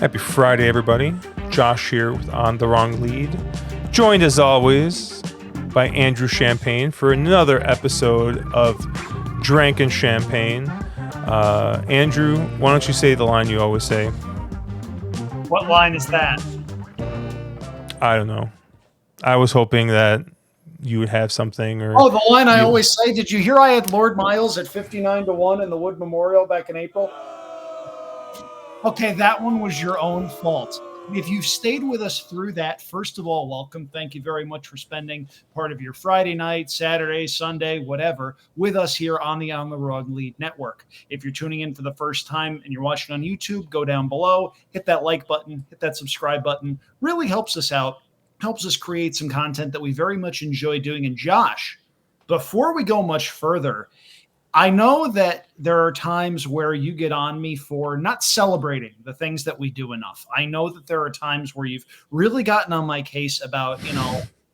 Happy Friday, everybody. Josh here with On the Wrong Lead. Joined as always by Andrew Champagne for another episode of Drankin' Champagne. Andrew, why don't you say the line you always say? What line is that? I don't know. I was hoping that you would have something. Or the line I always say. Did you hear I had Lord Miles at 59-1 in the Wood Memorial back in April? Okay, that one was your own fault. If you've stayed with us through that, first of all, welcome. Thank you very much for spending part of your Friday night, Saturday, Sunday, whatever, with us here on the Wrong Lead Network. If you're tuning in for the first time and you're watching on YouTube, go down below, hit that like button, hit that subscribe button. Really helps us out, helps us create some content that we very much enjoy doing. And Josh, before we go much further, I know that there are times where you get on me for not celebrating the things that we do enough. I know that there are times where you've really gotten on my case about,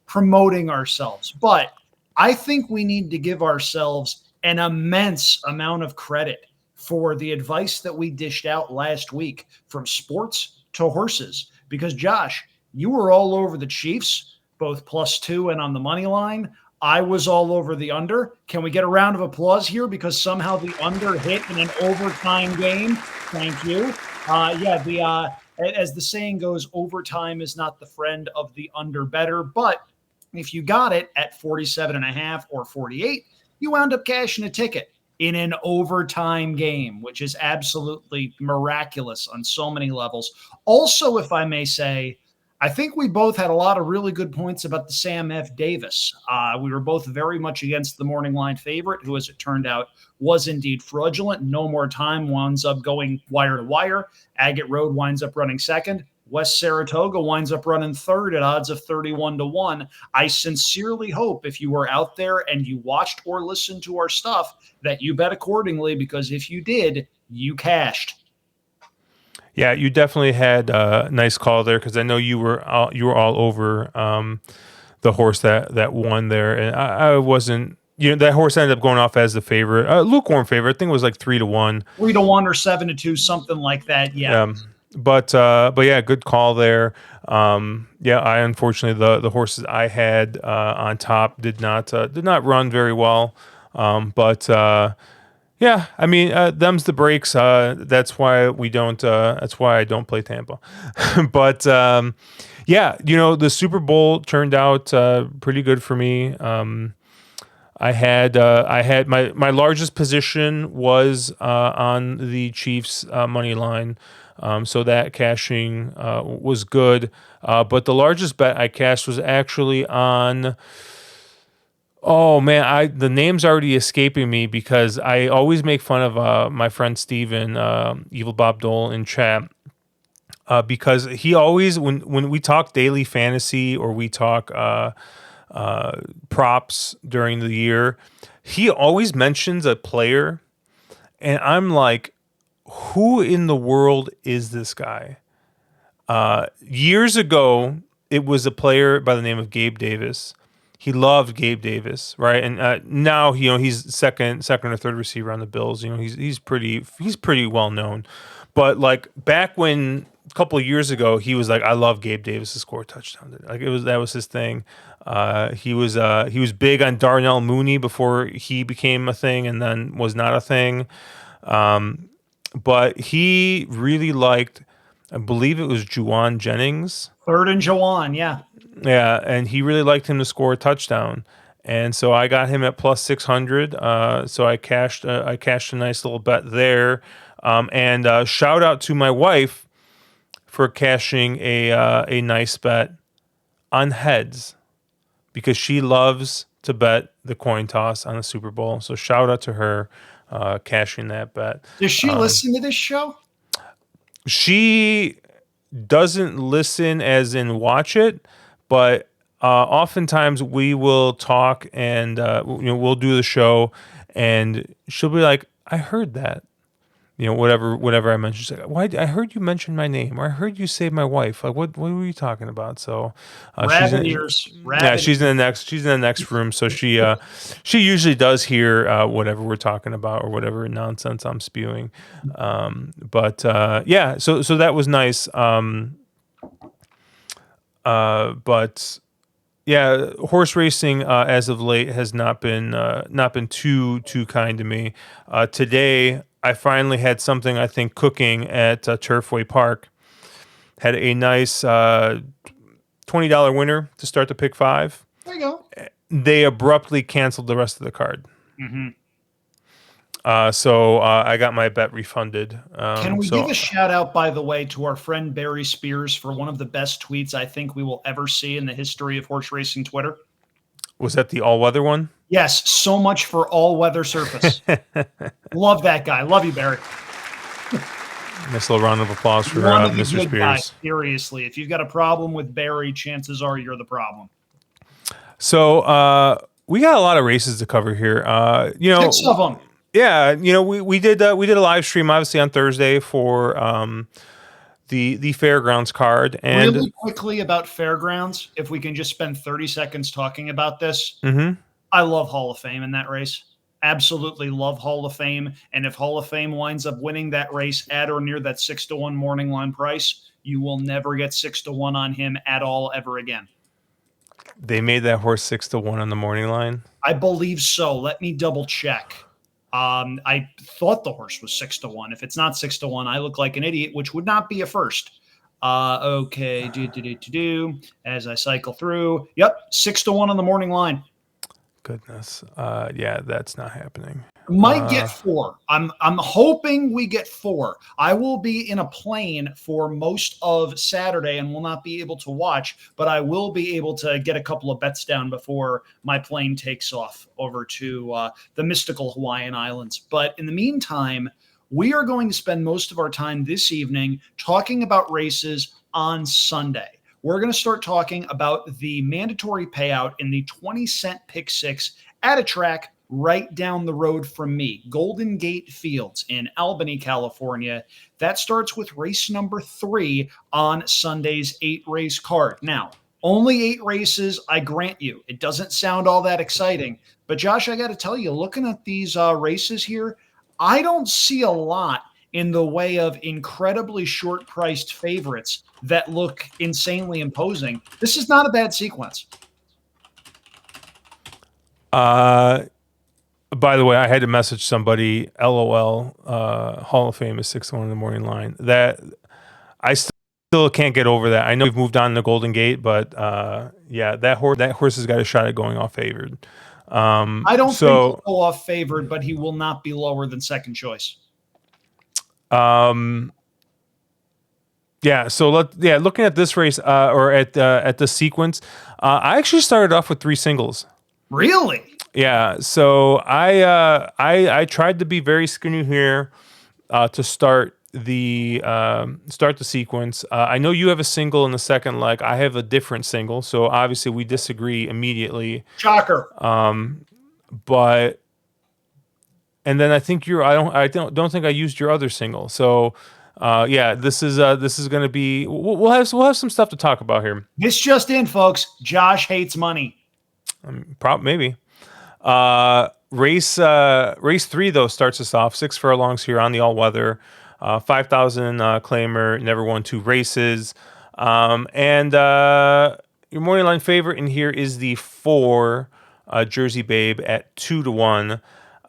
promoting ourselves. But I think we need to give ourselves an immense amount of credit for the advice that we dished out last week, from sports to horses. Because, Josh, you were all over the Chiefs, both +2 and on the money line. I was all over the under. Can we get a round of applause here because somehow the under hit in an overtime game? Thank you. As the saying goes, overtime is not the friend of the under better. But if you got it at 47.5 or 48, you wound up cashing a ticket in an overtime game, which is absolutely miraculous on so many levels. Also, if I may say, I think we both had a lot of really good points about the Sam F. Davis. We were both very much against the morning line favorite, who, as it turned out, was indeed fraudulent. No More Time winds up going wire to wire. Agate Road winds up running second. West Saratoga winds up running third at odds of 31-1. I sincerely hope if you were out there and you watched or listened to our stuff that you bet accordingly, because if you did, you cashed. Yeah, you definitely had a nice call there, because I know you were all over the horse that won there, and I wasn't. That horse ended up going off as the favorite, lukewarm favorite. I think it was like 3-1, 3-1 or 7-2, something like that. Yeah. But yeah, good call there. I unfortunately the horses I had on top did not run very well. Yeah, I mean, them's the breaks. That's why we don't. That's why I don't play Tampa. But the Super Bowl turned out pretty good for me. I had my largest position was on the Chiefs money line, so that cashing was good. But the largest bet I cashed was actually on. Oh man, the name's already escaping me because I always make fun of my friend Steven, Evil Bob Dole in chat, because he always, when we talk daily fantasy or we talk props during the year, he always mentions a player, and I'm like, who in the world is this guy? Years ago, it was a player by the name of Gabe Davis. He loved Gabe Davis, right? And now, he's second or third receiver on the Bills. He's pretty well known. But like back when a couple of years ago, he was like, I love Gabe Davis to score a touchdown. Like that was his thing. He was big on Darnell Mooney before he became a thing and then was not a thing. But he really liked, I believe it was Juwan Jennings. Third and Juwan, yeah. Yeah, and he really liked him to score a touchdown, and so I got him at +600. So I cashed a nice little bet there, and shout out to my wife for cashing a nice bet on heads, because she loves to bet the coin toss on the Super Bowl. So shout out to her cashing that bet. Does she listen to this show? She doesn't listen as in watch it, but oftentimes we will talk and we'll do the show, and she'll be like, I heard that. whatever I mentioned. She's like, why? I heard you mention my name, or I heard you say my wife. Like, what were you talking about? So, she's Rabbit in, ears. yeah, Rabbit she's in ears. the next room. So she usually does hear whatever we're talking about or whatever nonsense I'm spewing. But yeah, so that was nice. But yeah, horse racing as of late has not been too kind to me. Today, I finally had something I think cooking at Turfway Park. Had a nice $20 winner to start the pick five. There you go. They abruptly canceled the rest of the card. Mm-hmm. So I got my bet refunded. Can we give a shout out, by the way, to our friend Barry Spears for one of the best tweets I think we will ever see in the history of horse racing Twitter? Was that the all weather one? Yes, so much for all weather surface. Love that guy. Love you, Barry. Nice little round of applause for One of the Mr. good Spears. guys, seriously. If you've got a problem with Barry, chances are you're the problem. So we got a lot of races to cover here. 6 of them. Yeah, we did a live stream obviously on Thursday for the fairgrounds card, and Really quickly about Fairgrounds, if we can just spend 30 seconds talking about this. Mhm. I love Hall of Fame in that race. Absolutely love Hall of Fame. And if Hall of Fame winds up winning that race at or near that 6-1 morning line price, you will never get 6-1 on him at all ever again. They made that horse 6-1 on the morning line. I believe so. Let me double check. I thought the horse was 6-1. If it's not 6-1, I look like an idiot, which would not be a first. Okay. As I cycle through. Yep. 6-1 on the morning line. Goodness. Yeah, that's not happening. Might get 4. I'm hoping we get 4. I will be in a plane for most of Saturday and will not be able to watch, but I will be able to get a couple of bets down before my plane takes off over to the mystical Hawaiian Islands. But in the meantime, we are going to spend most of our time this evening talking about races on Sunday. We're going to start talking about the mandatory payout in the 20-cent pick six at a track right down the road from me, Golden Gate Fields in Albany, California. That starts with race number 3 on Sunday's 8-race card. Now, only 8 races, I grant you. It doesn't sound all that exciting. But Josh, I got to tell you, looking at these races here, I don't see a lot in the way of incredibly short-priced favorites that look insanely imposing. This is not a bad sequence. By the way, I had to message somebody. LOL. Hall of Fame is 6-1 in the morning line. That I still can't get over that. I know we've moved on to Golden Gate, but yeah, that horse has got a shot at going off favored. I don't think he'll go off favored, but he will not be lower than second choice. Yeah. So looking at this race or at the sequence, I actually started off with 3 singles. Really? Yeah, so I tried to be very skinny here to start the sequence. I know you have a single in the second leg. I have a different single, so obviously we disagree immediately. Shocker. But and then I think I don't think I used your other single. So yeah, this is going to be we'll have some stuff to talk about here. This just in, folks. Josh hates money. Maybe. Race 3 though starts us off 6 furlongs here on the all weather, 5,000 claimer, never won 2 races, and your morning line favorite in here is the 4 Jersey Babe at 2-1.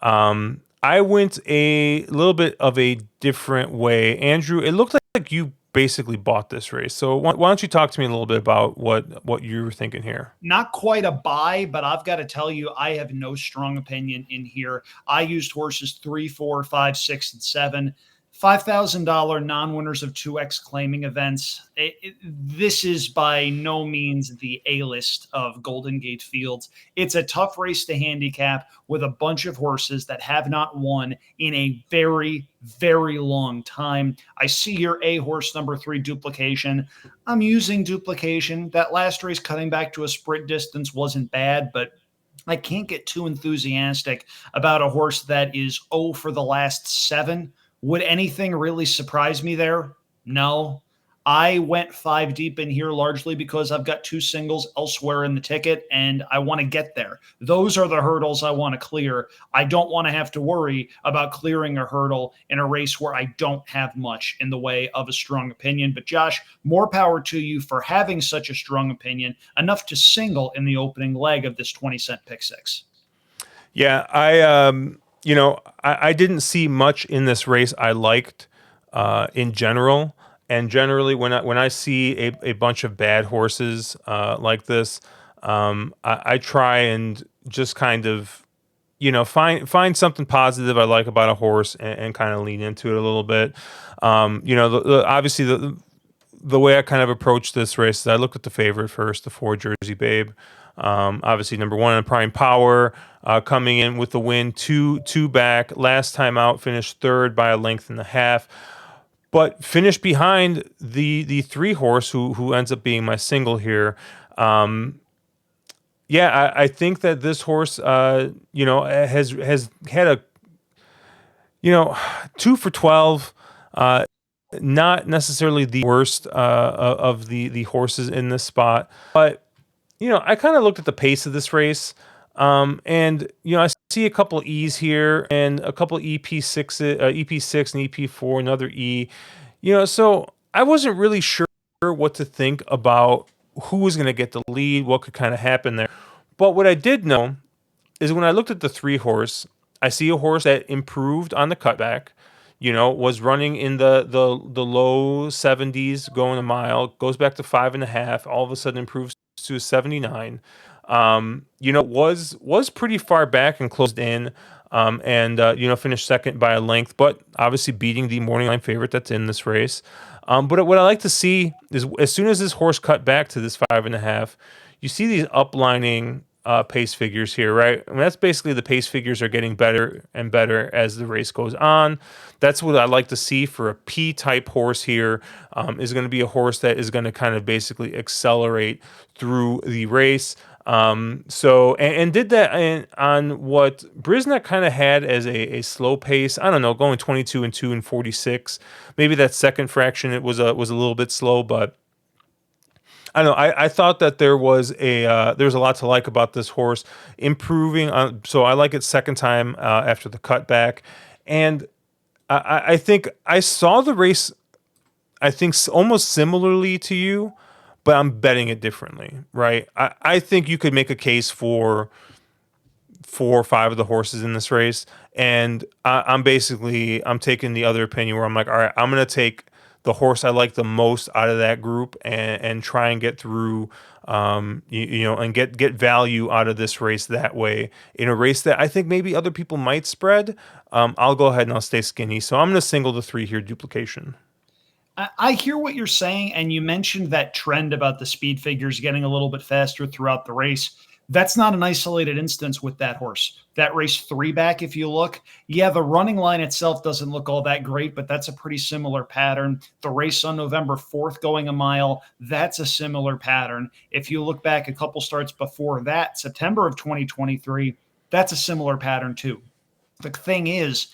I went a little bit of a different way, Andrew. It looked like you basically bought this race. So why don't you talk to me a little bit about what you were thinking here? Not quite a buy, but I've got to tell you, I have no strong opinion in here. I used horses 3, 4, 5, 6, and 7. $5,000 non-winners of 2X claiming events. This is by no means the A-list of Golden Gate Fields. It's a tough race to handicap with a bunch of horses that have not won in a very, very long time. I see your A horse number 3 Duplication. I'm using Duplication. That last race cutting back to a sprint distance wasn't bad, but I can't get too enthusiastic about a horse that is 0 for the last 7 Would anything really surprise me there? No. I went 5 deep in here largely because I've got 2 singles elsewhere in the ticket and I want to get there. Those are the hurdles I want to clear. I don't want to have to worry about clearing a hurdle in a race where I don't have much in the way of a strong opinion. But Josh, more power to you for having such a strong opinion, enough to single in the opening leg of this 20-cent pick six. Yeah, I didn't see much in this race I liked in general. And generally, when I see a bunch of bad horses like this, I try and just kind of find something positive I like about a horse and kind of lean into it a little bit. Obviously the way I kind of approach this race is I look at the favorite first, the 4 Jersey Babe. Obviously, number 1 in Prime Power, coming in with the win, two back. Last time out, finished third by a length and a half, but finished behind the 3 horse who ends up being my single here. I think that this horse, has had a 2 for 12. Not necessarily the worst of the horses in this spot, but I kind of looked at the pace of this race, and I see a couple E's here and a couple EP6, EP6 and EP4, another E. So I wasn't really sure what to think about who was going to get the lead, what could kind of happen there. But what I did know is when I looked at the 3 horse, I see a horse that improved on the cutback. Was running in the low 70s, going a mile, goes back to 5.5, all of a sudden improves to a 79. Was pretty far back and closed in, and finished second by a length, but obviously beating the morning line favorite that's in this race. But what I like to see is as soon as this horse cut back to this 5.5, you see these uplining pace figures here, right? I mean, that's basically the pace figures are getting better and better as the race goes on. That's what I like to see for a P-type horse here. Is going to be a horse that is going to kind of basically accelerate through the race. And did that on what Brisnet kind of had as a slow pace. I don't know, going 22 and 2 and 46. Maybe that second fraction it was a little bit slow, but I don't know. I thought that there was a lot to like about this horse improving. So I like it second time after the cutback, and I think I saw the race. I think almost similarly to you, but I'm betting it differently, right? I think you could make a case for 4 or 5 of the horses in this race, and I'm taking the other opinion where I'm like, all right, I'm gonna take the horse I like the most out of that group and try and get through, and get value out of this race that way. In a race that I think maybe other people might spread, I'll go ahead and I'll stay skinny. So I'm going to single the 3 here, Duplication. I hear what you're saying, and you mentioned that trend about the speed figures getting a little bit faster throughout the race. That's not an isolated instance with that horse. That race 3 back, if you look, yeah, the running line itself doesn't look all that great, but that's a pretty similar pattern. The race on November 4th going a mile, that's a similar pattern. If you look back a couple starts before that, September of 2023, that's a similar pattern too. The thing is,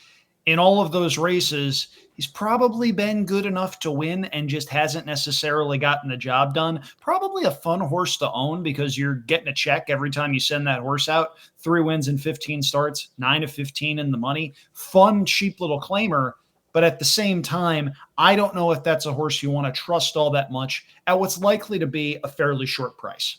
in all of those races, he's probably been good enough to win and just hasn't necessarily gotten the job done. Probably a fun horse to own because you're getting a check every time you send that horse out. 3 wins in 15 starts, 9 of 15 in the money. Fun, cheap little claimer. But at the same time, I don't know if that's a horse you want to trust all that much at what's likely to be a fairly short price.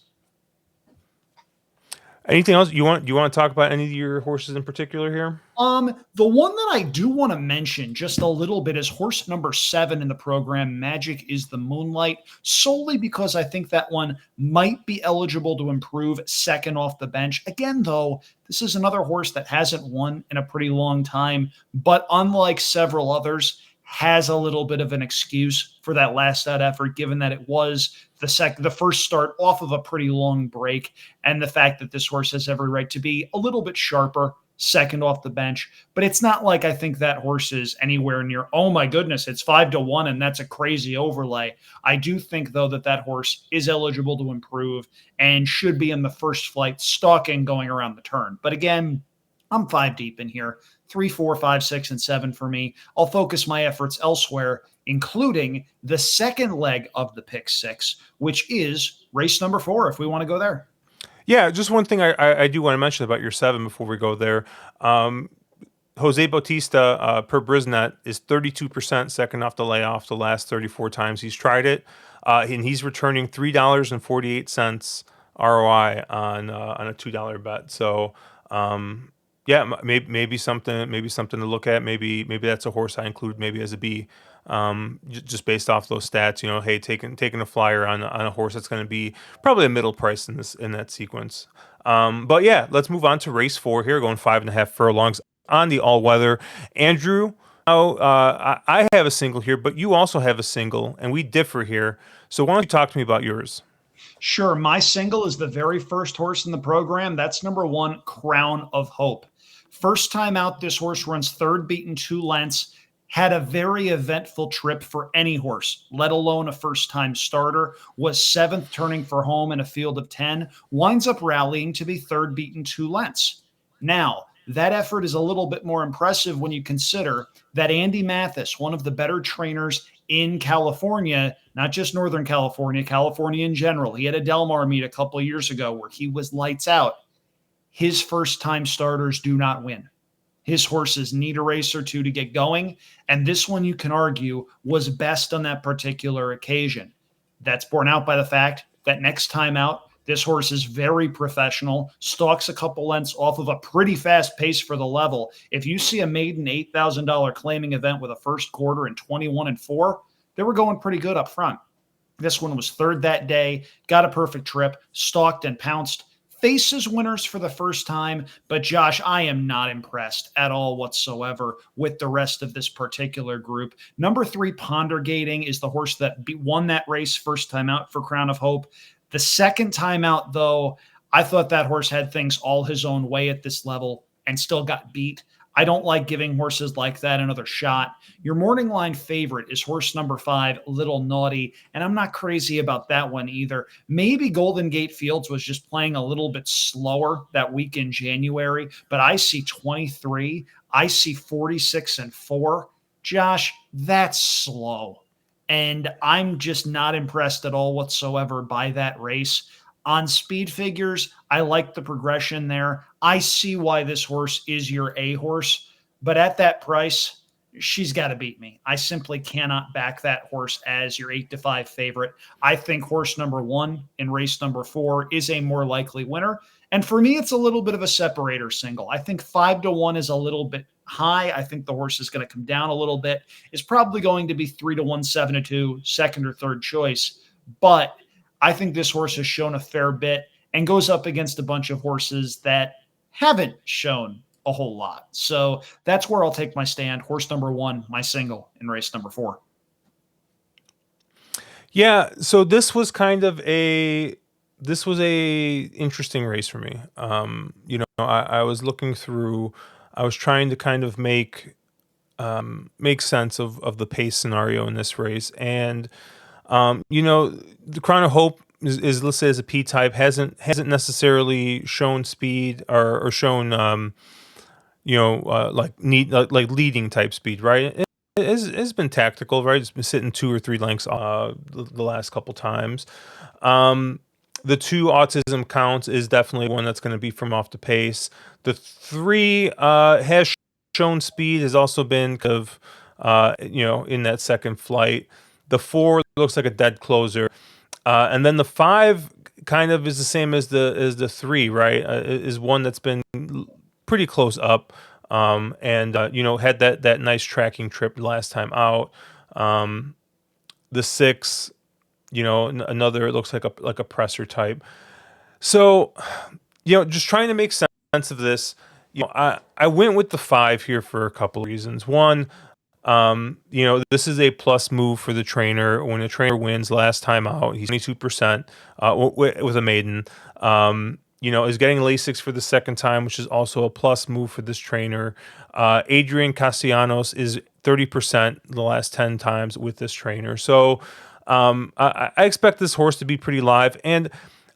Anything else you want to talk about any of your horses in particular here? The one that I do want to mention just a little bit is horse number 7 in the program, Magic is the Moonlight, solely because I think that one might be eligible to improve second off the bench. Again, though, this is another horse that hasn't won in a pretty long time, but unlike several others, has a little bit of an excuse for that last out effort, given that it was the first start off of a pretty long break, and the fact that this horse has every right to be a little bit sharper second off the bench. But it's not like I think that horse is anywhere near, oh my goodness, it's 5-1 and that's a crazy overlay. I do think, though, that horse is eligible to improve and should be in the first flight, stalking going around the turn. But again, I'm 5 deep in here. 3, 4, 5, 6, and 7 for me. I'll focus my efforts elsewhere, including the second leg of the pick six, which is race number 4, if we want to go there. Yeah, just one thing I do want to mention about your 7 before we go there. Jose Bautista per Brisnet is 32% second off the layoff the last 34 times he's tried it, and he's returning $3.48 ROI on a $2 bet. So yeah, maybe something to look at. Maybe that's a horse I include maybe as a B, just based off those stats. Hey, taking a flyer on a horse that's going to be probably a middle price in that sequence. But yeah, let's move on to race 4 here, going 5.5 furlongs on the all weather. Andrew, I have a single here, but you also have a single, and we differ here. So why don't you talk to me about yours? Sure. My single is the very first horse in the program. That's number 1, Crown of Hope. First time out, this horse runs third, beaten 2 lengths. Had a very eventful trip for any horse, let alone a first-time starter. Was 7th turning for home in a field of 10. Winds up rallying to be third, beaten 2 lengths. Now, that effort is a little bit more impressive when you consider that Andy Mathis, one of the better trainers in California, not just Northern California, California in general. He had a Del Mar meet a couple of years ago where he was lights out. His first-time starters do not win. His horses need a race or two to get going, and this one, you can argue, was best on that particular occasion. That's borne out by the fact that next time out, this horse is very professional, stalks a couple lengths off of a pretty fast pace for the level. If you see a maiden $8,000 claiming event with a first quarter in 21-4, they were going pretty good up front. This one was third that day, got a perfect trip, stalked and pounced. Faces winners for the first time, but Josh, I am not impressed at all whatsoever with the rest of this particular group. Number 3, Pondergating, is the horse that won that race first time out for Crown of Hope. The second time out, though, I thought that horse had things all his own way at this level and still got beat. I don't like giving horses like that another shot. Your morning line favorite is horse number 5, Little Naughty, and I'm not crazy about that one either. Maybe Golden Gate Fields was just playing a little bit slower that week in January, but I see 23, I see 46-4. Josh, that's slow. And I'm just not impressed at all whatsoever by that race. On speed figures, I like the progression there. I see why this horse is your A horse, but at that price, she's got to beat me. I simply cannot back that horse as your 8-5 favorite. I think horse number 1 in race number 4 is a more likely winner. And for me, it's a little bit of a separator single. I think 5-1 is a little bit high. I think the horse is going to come down a little bit. It's probably going to be 3-1, 7-2, second or third choice. But I think this horse has shown a fair bit and goes up against a bunch of horses that haven't shown a whole lot. So that's where I'll take my stand. Horse number 1, my single in race number 4. Yeah, so this was a interesting race for me. I was looking through, I was trying to kind of make sense of the pace scenario in this race, and the Crown of Hope is listed as a P type, hasn't necessarily shown speed or shown like leading type speed, right? It's been tactical, right? It's been sitting 2 or 3 lengths the last couple times. The 2 autism counts is definitely one that's going to be from off the pace. The 3 has shown speed, has also been kind of in that second flight. The 4 looks like a dead closer, and then the 5 kind of is the same as the 3, right? Is one that's been pretty close up, and had that nice tracking trip last time out. The 6, another, it looks like a presser type. So, just trying to make sense of this. I went with the 5 here for a couple of reasons. One, this is a plus move for the trainer. When the trainer wins last time out, he's 22% with a maiden. Is getting Lasix for the second time, which is also a plus move for this trainer. Adrian Castellanos is 30% the last 10 times with this trainer. So I expect this horse to be pretty live. And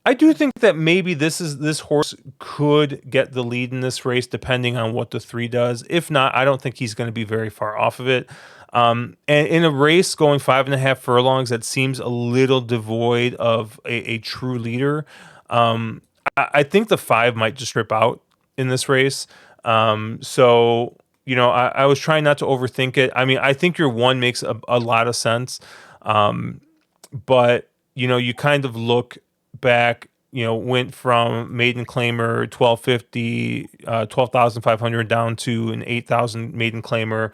I do think that maybe this horse could get the lead in this race, depending on what the 3 does. If not, I don't think he's going to be very far off of it. And in a race going 5.5 furlongs that seems a little devoid of a true leader, I think the 5 might just rip out in this race. So I was trying not to overthink it. I mean, I think your 1 makes a lot of sense, but you kind of look back, went from maiden claimer 1250, 12,500 down to an 8,000 maiden claimer,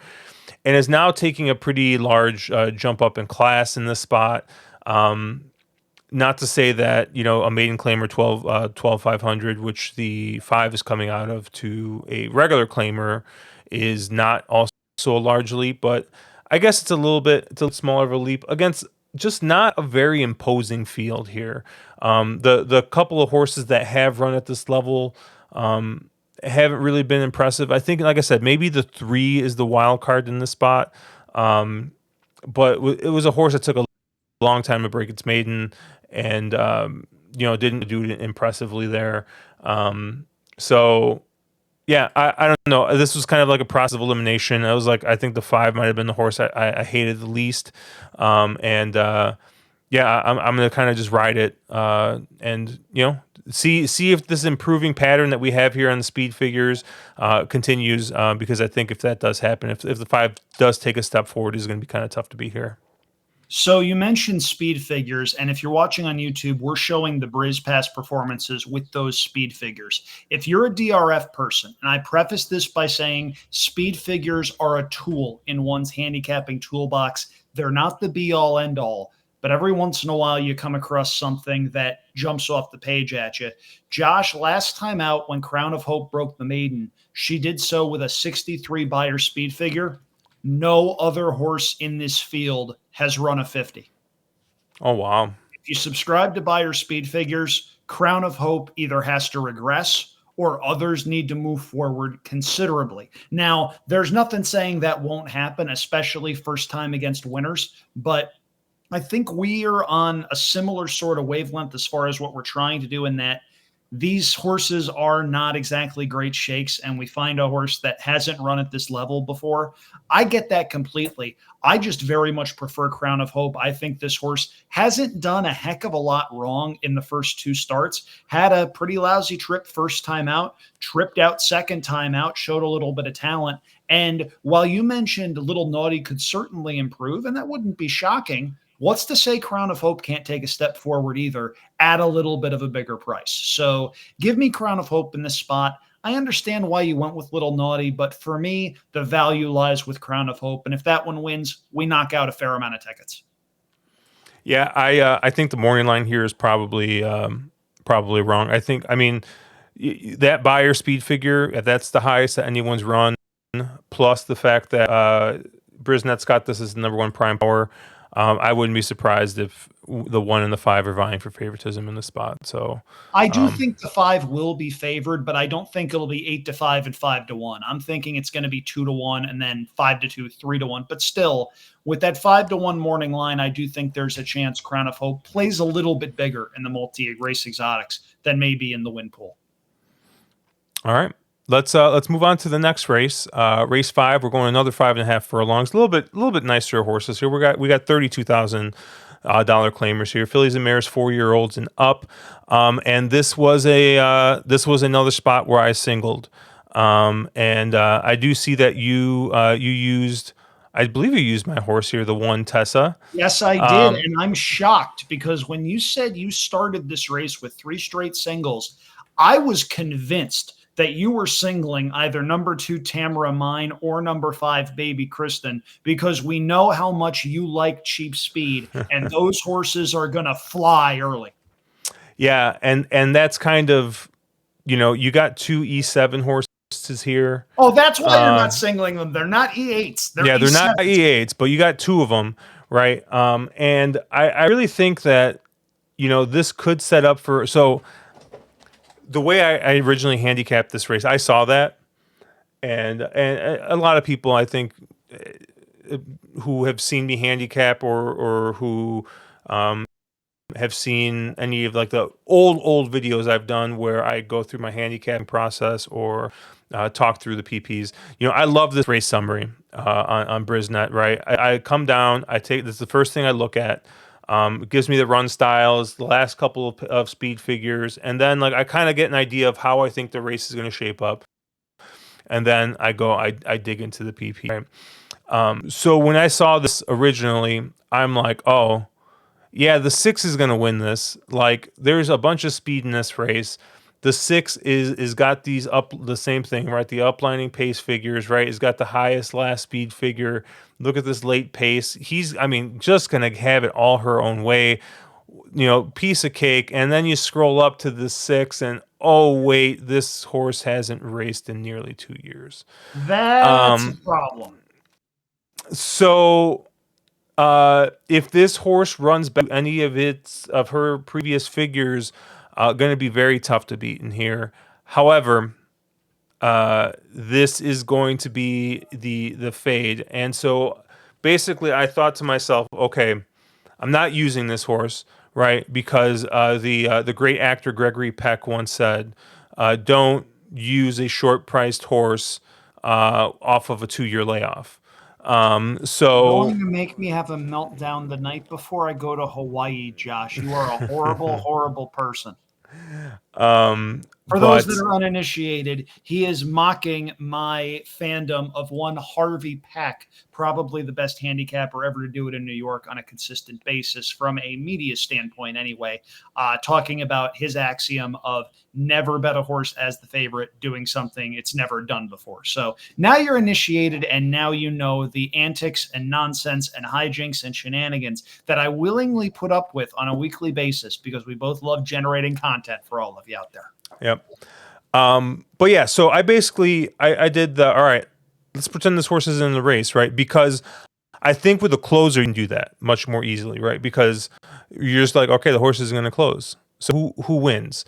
and is now taking a pretty large jump up in class in this spot. Not to say that, a maiden claimer 12,500, which the 5 is coming out of, to a regular claimer is not also a large leap, but I guess it's a smaller of a leap against just not a very imposing field here. The couple of horses that have run at this level haven't really been impressive. I think, like I said, maybe the 3 is the wild card in this spot. But it was a horse that took a long time to break its maiden, and didn't do it impressively there. So yeah, I don't know. This was kind of like a process of elimination. I was like, I think the 5 might have been the horse I hated the least. And yeah, I'm gonna kind of just ride it, and see if this improving pattern that we have here on the speed figures continues. Because I think if that does happen, if the 5 does take a step forward, it's gonna be kind of tough to beat here. So you mentioned speed figures, and if you're watching on YouTube, we're showing the Briz Pass performances with those speed figures. If you're a DRF person, and I preface this by saying speed figures are a tool in one's handicapping toolbox, they're not the be-all, end-all, but every once in a while you come across something that jumps off the page at you. Josh, last time out when Crown of Hope broke the maiden, she did so with a 63 Beyer speed figure. No other horse in this field has run a 50. Oh, wow. If you subscribe to Beyer speed figures, Crown of Hope either has to regress or others need to move forward considerably. Now, there's nothing saying that won't happen, especially first time against winners, but I think we are on a similar sort of wavelength as far as what we're trying to do, in that these horses are not exactly great shakes, and we find a horse that hasn't run at this level before. I get that completely. I just very much prefer Crown of Hope. I think this horse hasn't done a heck of a lot wrong in the first 2 starts. Had a pretty lousy trip first time out, tripped out second time out, showed a little bit of talent. And while you mentioned Little Naughty could certainly improve, and that wouldn't be shocking, what's to say Crown of Hope can't take a step forward either at a little bit of a bigger price? So give me Crown of Hope in this spot. I understand why you went with Little Naughty, but for me, the value lies with Crown of Hope. And if that one wins, we knock out a fair amount of tickets. Yeah, I think the morning line here is probably wrong. I mean, that Beyer speed figure, that's the highest that anyone's run, plus the fact that Brisnett's got this as the number 1 prime power. I wouldn't be surprised if the 1 and the 5 are vying for favoritism in the spot. So I do think the 5 will be favored, but I don't think it'll be 8-5 and 5-1. I'm thinking it's going to be 2-1 and then 5-2, 3-1. But still, with that 5-1 morning line, I do think there's a chance Crown of Hope plays a little bit bigger in the multi-race exotics than maybe in the win pool. All right. Let's move on to the next race. Race 5. We're going another 5.5 furlongs. A little bit nicer horses here. We got $32,000 claimers here. Fillies and mares, 4-year-olds and up. And this was another spot where I singled. And I do see that you used. I believe you used my horse here, the 1 Tessa. Yes, I did, and I'm shocked because when you said you started this race with 3 straight singles, I was convinced that you were singling either number 2 Tamara Mine or number 5 Baby Kristen, because we know how much you like cheap speed, and those horses are going to fly early. Yeah, and that's kind of, you got 2 E7 horses here. Oh, that's why you're not singling them. They're not E8s. They're not E8s, but you got 2 of them, right? And I really think that, this could set up for, so the way I originally handicapped this race, I saw that, and a lot of people, I think, who have seen me handicap or who have seen any of like the old videos I've done where I go through my handicapping process or talk through the PPs, I love this race summary on Brisnet, right? I come down, this is the first thing I look at. It gives me the run styles, the last couple of speed figures, and then like I kind of get an idea of how I think the race is going to shape up. And then I dig into the PP. Right? So when I saw this originally, I'm like, oh, yeah, the 6 is going to win this. Like, there's a bunch of speed in this race. The 6 is got the same thing, right? The uplining pace figures, right? It's got the highest last speed figure. Look at this late pace. Just going to have it all her own way. Piece of cake. And then you scroll up to the 6 and oh wait, this horse hasn't raced in nearly 2 years. That's a problem. So if this horse runs back any of her previous figures, going to be very tough to beat in here. However, this is going to be the fade, and so basically, I thought to myself, okay, I'm not using this horse, right? Because the great actor Gregory Peck once said, "Don't use a short-priced horse off of a 2-year layoff." Going to make me have a meltdown the night before I go to Hawaii, Josh. You are a horrible, horrible person. For those that are uninitiated, he is mocking my fandom of one Harvey Peck, probably the best handicapper ever to do it in New York on a consistent basis from a media standpoint anyway, talking about his axiom of never bet a horse as the favorite doing something it's never done before. So now you're initiated, and now you know the antics and nonsense and hijinks and shenanigans that I willingly put up with on a weekly basis because we both love generating content for all of you out there. Yep. But yeah, so I basically I did all right, let's pretend this horse is in the race, right? Because I think with a closer you can do that much more easily, right? Because you're just like, okay, the horse is going to close. So who wins?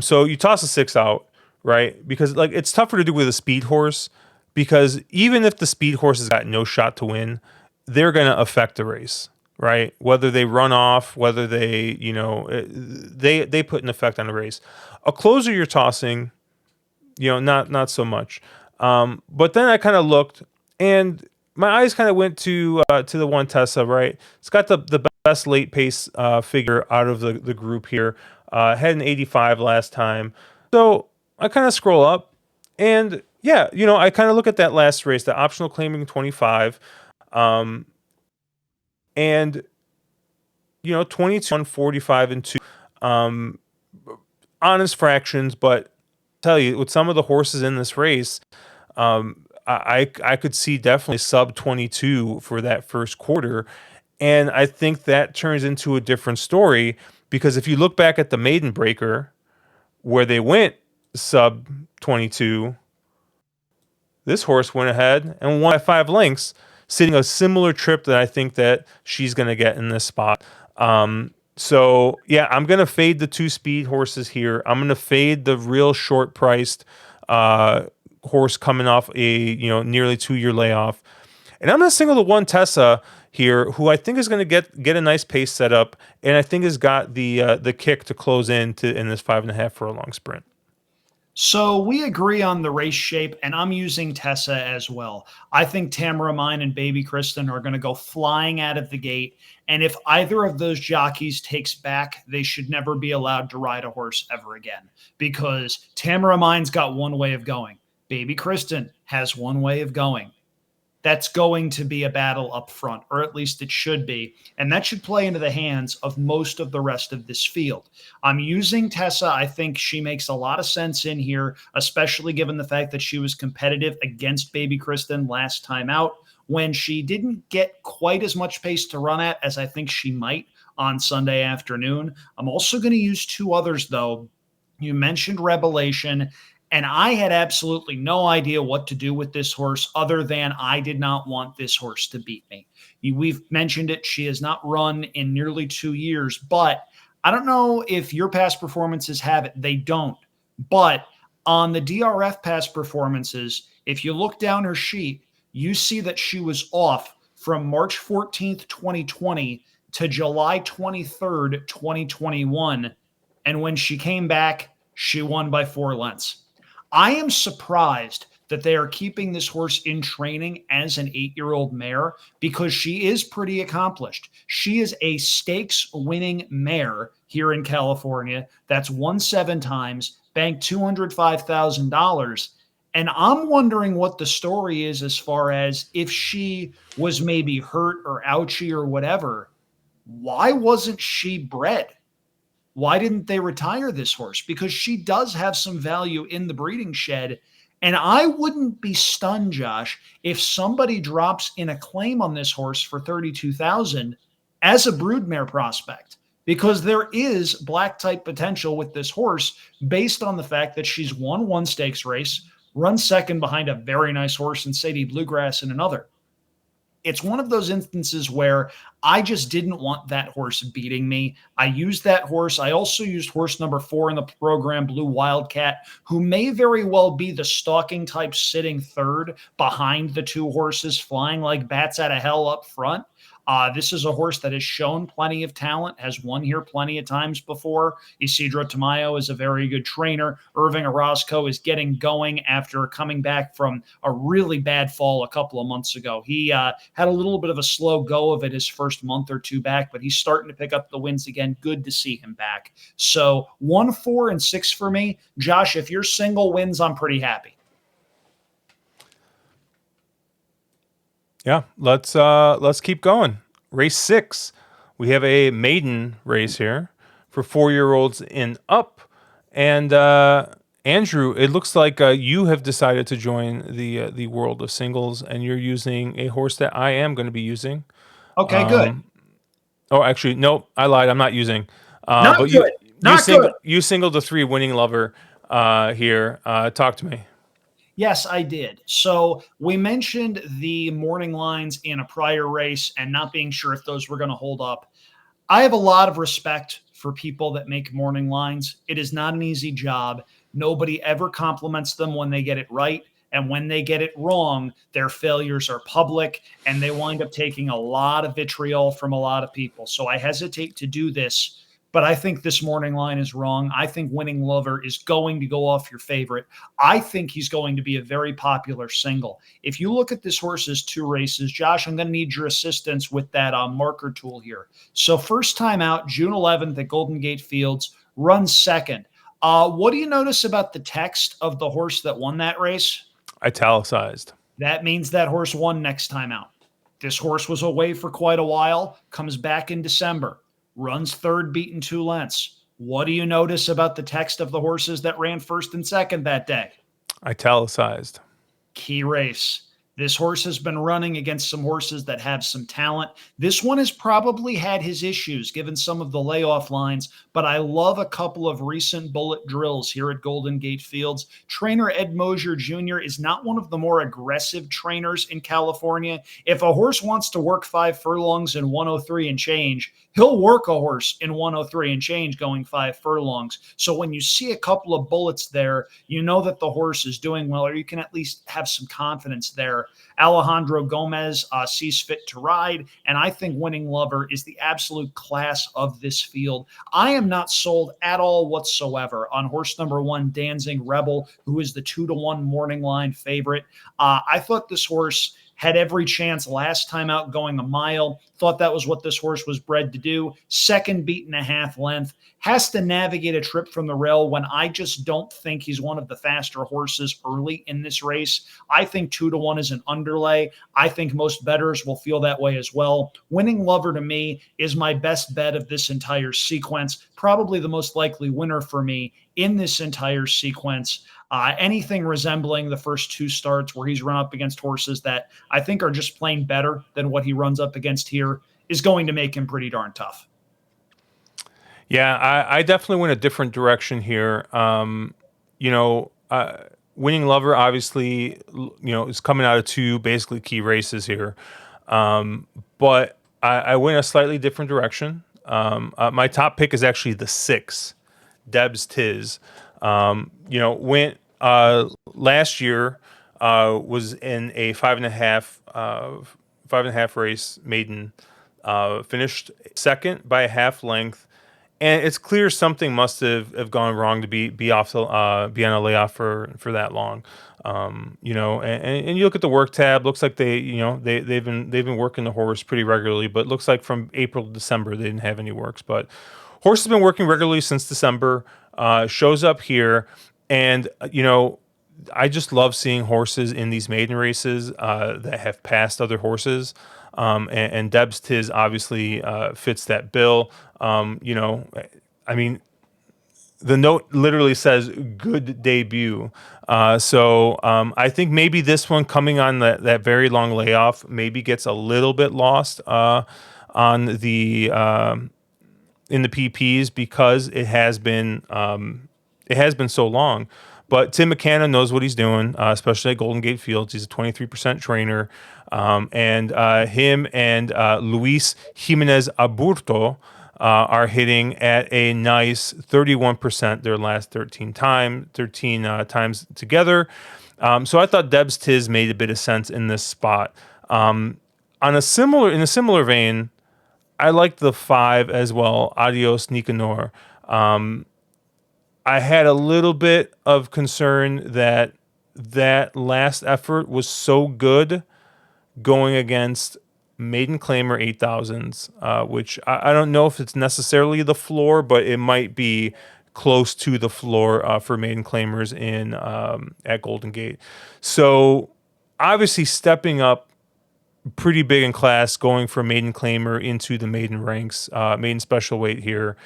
So you toss a 6 out, right? Because like it's tougher to do with a speed horse because even if the speed horse has got no shot to win, they're going to affect the race, right? Whether they run off, whether they, they put an effect on the race. A closer you're tossing, not so much. But then I kind of looked, and my eyes kind of went to the one Tessa, right? It's got the best late pace figure out of the group here. Had an 85 last time. So I kind of scroll up, and yeah, I kind of look at that last race, the optional claiming 25. And 22, 145 and 2. Honest fractions, but tell you with some of the horses in this race, I could see definitely sub 22 for that first quarter, and I think that turns into a different story because if you look back at the maiden breaker where they went sub 22, this horse went ahead and won by 5 lengths, sitting a similar trip that I think that she's going to get in this spot. So yeah, I'm going to fade the 2 speed horses here. I'm going to fade the real short priced horse coming off a nearly 2-year layoff, and I'm going to single the one Tessa here, who I think is going to get a nice pace set up, and I think has got the kick to close in this 5.5 furlong sprint. So we agree on the race shape, and I'm using Tessa as well. I think Tamara Mine and Baby Kristen are going to go flying out of the gate, and if either of those jockeys takes back, they should never be allowed to ride a horse ever again because Tamara Mine's got one way of going. Baby Kristen has one way of going. That's going to be a battle up front, or at least it should be. And that should play into the hands of most of the rest of this field. I'm using Tessa. I think she makes a lot of sense in here, especially given the fact that she was competitive against Baby Kristen last time out when she didn't get quite as much pace to run at as I think she might on Sunday afternoon. I'm also going to use 2 others, though. You mentioned Revelation. And I had absolutely no idea what to do with this horse other than I did not want this horse to beat me. We've mentioned it. She has not run in nearly 2 years, but I don't know if your past performances have it. They don't. But on the DRF past performances, if you look down her sheet, you see that she was off from March 14th, 2020 to July 23rd, 2021. And when she came back, she won by 4 lengths. I am surprised that they are keeping this horse in training as an 8-year-old mare because she is pretty accomplished. She is a stakes winning mare here in California that's won 7 times, banked $205,000. And I'm wondering what the story is as far as if she was maybe hurt or ouchy or whatever. Why wasn't she bred? Why didn't they retire this horse? Because she does have some value in the breeding shed. And I wouldn't be stunned, Josh, if somebody drops in a claim on this horse for 32,000 as a broodmare prospect, because there is black type potential with this horse based on the fact that she's won one stakes race, run second behind a very nice horse in Sadie Bluegrass in another. It's one of those instances where I just didn't want that horse beating me. I used that horse. I also used horse number 4 in the program, Blue Wildcat, who may very well be the stalking type sitting third behind the 2 horses flying like bats out of hell up front. This is a horse that has shown plenty of talent, has won here plenty of times before. Isidro Tamayo is a very good trainer. Irving Orozco is getting going after coming back from a really bad fall a couple of months ago. He had a little bit of a slow go of it his first month or two back, but he's starting to pick up the wins again. Good to see him back. So 1, 4, and 6 for me. Josh, if your single wins, I'm pretty happy. Yeah, let's keep going. Race 6. We have a maiden race here for 4-year-olds and up. And Andrew, it looks like you have decided to join the world of singles, and you're using a horse that I am going to be using. Okay, good. Oh, actually, no, I lied. I'm not using. Not but good. Not good. You singled the 3 Winning Lover here. Talk to me. Yes, I did. So we mentioned the morning lines in a prior race and not being sure if those were going to hold up. I have a lot of respect for people that make morning lines. It is not an easy job. Nobody ever compliments them when they get it right. And when they get it wrong, their failures are public and they wind up taking a lot of vitriol from a lot of people. So I hesitate to do this, but I think this morning line is wrong. I think Winning Lover is going to go off your favorite. I think he's going to be a very popular single. If you look at this horse's 2 races, Josh, I'm going to need your assistance with that marker tool here. So first time out, June 11th at Golden Gate Fields, runs second. What do you notice about the text of the horse that won that race? Italicized. That means that horse won next time out. This horse was away for quite a while, comes back in December. Runs third, beaten 2 lengths. What do you notice about the text of the horses that ran first and second that day? Italicized. Key race. This horse has been running against some horses that have some talent. This one has probably had his issues given some of the layoff lines, but I love a couple of recent bullet drills here at Golden Gate Fields. Trainer Ed Mosier Jr. is not one of the more aggressive trainers in California. If a horse wants to work 5 furlongs in 103 and change, he'll work a horse in 103 and change going 5 furlongs. So when you see a couple of bullets there, you know that the horse is doing well, or you can at least have some confidence there. Alejandro Gomez sees fit to ride, and I think Winning Lover is the absolute class of this field. I am not sold at all whatsoever on horse number 1, Dancing Rebel, who is the 2-1 morning line favorite. I thought this horse had every chance last time out going a mile. Thought that was what this horse was bred to do. Second beaten a half length. Has to navigate a trip from the rail when I just don't think he's one of the faster horses early in this race. I think 2-1 is an underlay. I think most bettors will feel that way as well. Winning Lover to me is my best bet of this entire sequence. Probably the most likely winner for me in this entire sequence. Anything resembling the first 2 starts where he's run up against horses that I think are just plain better than what he runs up against here is going to make him pretty darn tough. Yeah, I definitely went a different direction here. Winning Lover obviously, is coming out of 2 basically key races here. But I went a slightly different direction. My top pick is actually the 6, Deb's Tiz. Went last year, was in a 5.5 race maiden Finished second by a half length, and it's clear something must have gone wrong to be off the be on a layoff for that long. And you look at the work tab. Looks like they've been working the horse pretty regularly, but looks like from April to December they didn't have any works. But horse has been working regularly since December. Shows up here, and I just love seeing horses in these maiden races that have passed other horses. And Deb's Tiz obviously fits that bill. I mean, the note literally says "good debut." I think maybe this one coming on that very long layoff maybe gets a little bit lost on the in the PPs because it has been so long. But Tim McCann knows what he's doing, especially at Golden Gate Fields. He's a 23% trainer. And him and Luis Jimenez Aburto are hitting at a nice 31% their last 13 times together. So I thought Deb's Tiz made a bit of sense in this spot. In a similar vein, I like the 5 as well, Adios Nicanor. I had a little bit of concern that last effort was so good going against maiden claimer 8,000s, which I don't know if it's necessarily the floor, but it might be close to the floor for maiden claimers in at Golden Gate. So obviously stepping up pretty big in class, going from maiden claimer into the maiden ranks, maiden special weight here.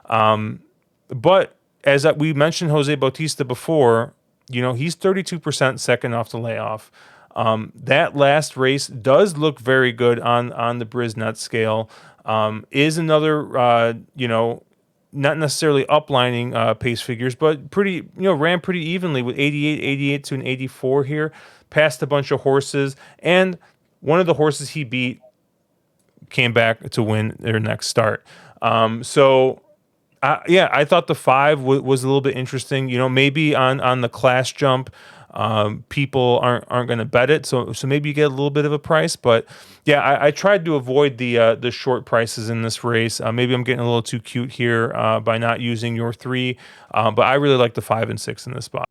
But as we mentioned Jose Bautista before, he's 32% second off the layoff. That last race does look very good on the Brisnet scale. Is another, not necessarily uplining pace figures, but pretty, ran pretty evenly with 88 to an 84 here, passed a bunch of horses, and one of the horses he beat came back to win their next start. I thought the 5 was a little bit interesting. Maybe on the class jump, people aren't going to bet it, so maybe you get a little bit of a price. But yeah, I tried to avoid the short prices in this race. Maybe I'm getting a little too cute here by not using your 3, but I really like the 5 and 6 in this spot.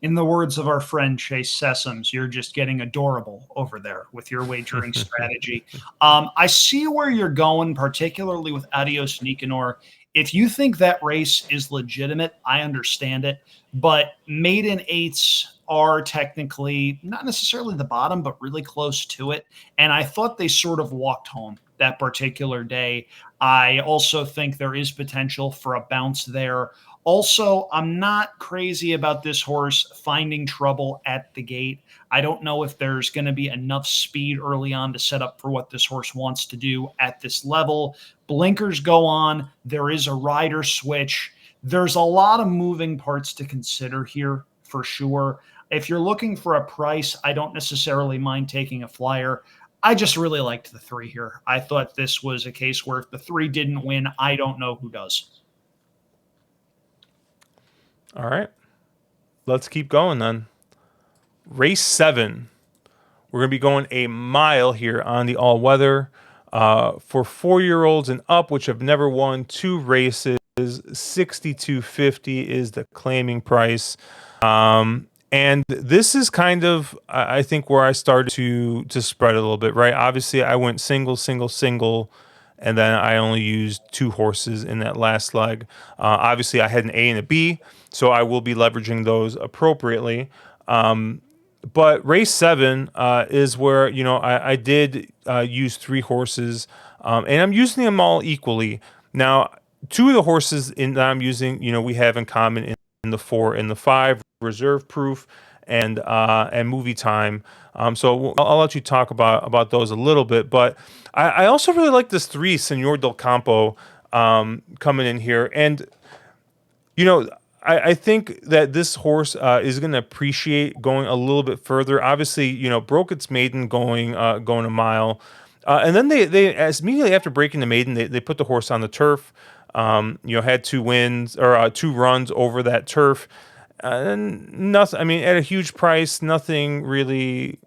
In the words of our friend Chase Sessoms, you're just getting adorable over there with your wagering strategy. I see where you're going, particularly with Adios Nicanor. If you think that race is legitimate, I understand it. But maiden 8s are technically not necessarily the bottom, but really close to it. And I thought they sort of walked home that particular day. I also think there is potential for a bounce there. Also, I'm not crazy about this horse finding trouble at the gate. I don't know if there's going to be enough speed early on to set up for what this horse wants to do at this level. Blinkers go on. There is a rider switch. There's a lot of moving parts to consider here for sure. If you're looking for a price, I don't necessarily mind taking a flyer. I just really liked the 3 here. I thought this was a case where if the 3 didn't win, I don't know who does. All right, let's keep going then. Race 7. We're going to be going a mile here on the all-weather. For 4-year-olds and up, which have never won 2 races, $62.50 is the claiming price. And this is kind of, I think, where I started to spread a little bit, right? Obviously, I went single, and then I only used 2 horses in that last leg. Obviously, I had an A and a B, so I will be leveraging those appropriately. But race 7 is where, I did use 3 horses, and I'm using them all equally. Now, 2 of the horses that I'm using, we have in common in the 4 and the 5, Reserve Proof and Movie Time. So I'll let you talk about those a little bit. But I also really like this 3, Senor del Campo, coming in here. And, I think that this horse is going to appreciate going a little bit further. Obviously, broke its maiden going a mile. And then they as immediately after breaking the maiden, they put the horse on the turf. Had 2 wins or 2 runs over that turf. And nothing. I mean, at a huge price, nothing really,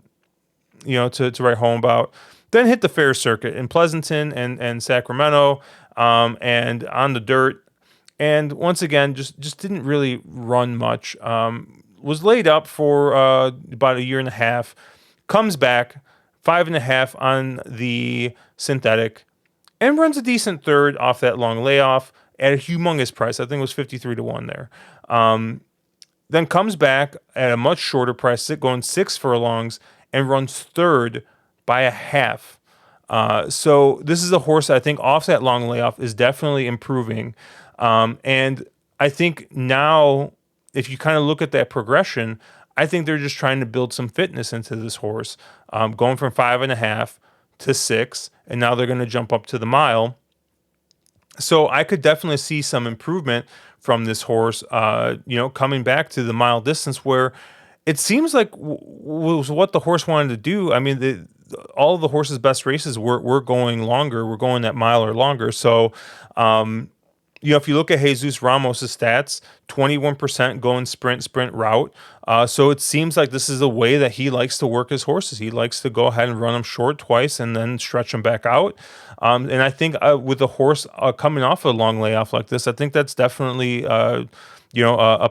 to write home about. Then hit the fair circuit in Pleasanton and Sacramento, and on the dirt. And once again, just didn't really run much. Was laid up for about a year and a half. Comes back 5.5 on the synthetic, and runs a decent third off that long layoff at a humongous price. I think it was 53-1 there. Then comes back at a much shorter price, going 6 furlongs, and runs third by a half. So this is a horse I think off that long layoff is definitely improving. And I think now, if you kind of look at that progression, I think they're just trying to build some fitness into this horse, going from 5.5 to 6, and now they're going to jump up to the mile. So I could definitely see some improvement from this horse, coming back to the mile distance where it seems like was what the horse wanted to do. I mean, all of the horse's best races were going longer. We're going that mile or longer. So, if you look at Jesus Ramos's stats, 21% going sprint route. So it seems like this is a way that he likes to work his horses. He likes to go ahead and run them short twice and then stretch them back out. And I think with the horse coming off a long layoff like this, I think that's definitely a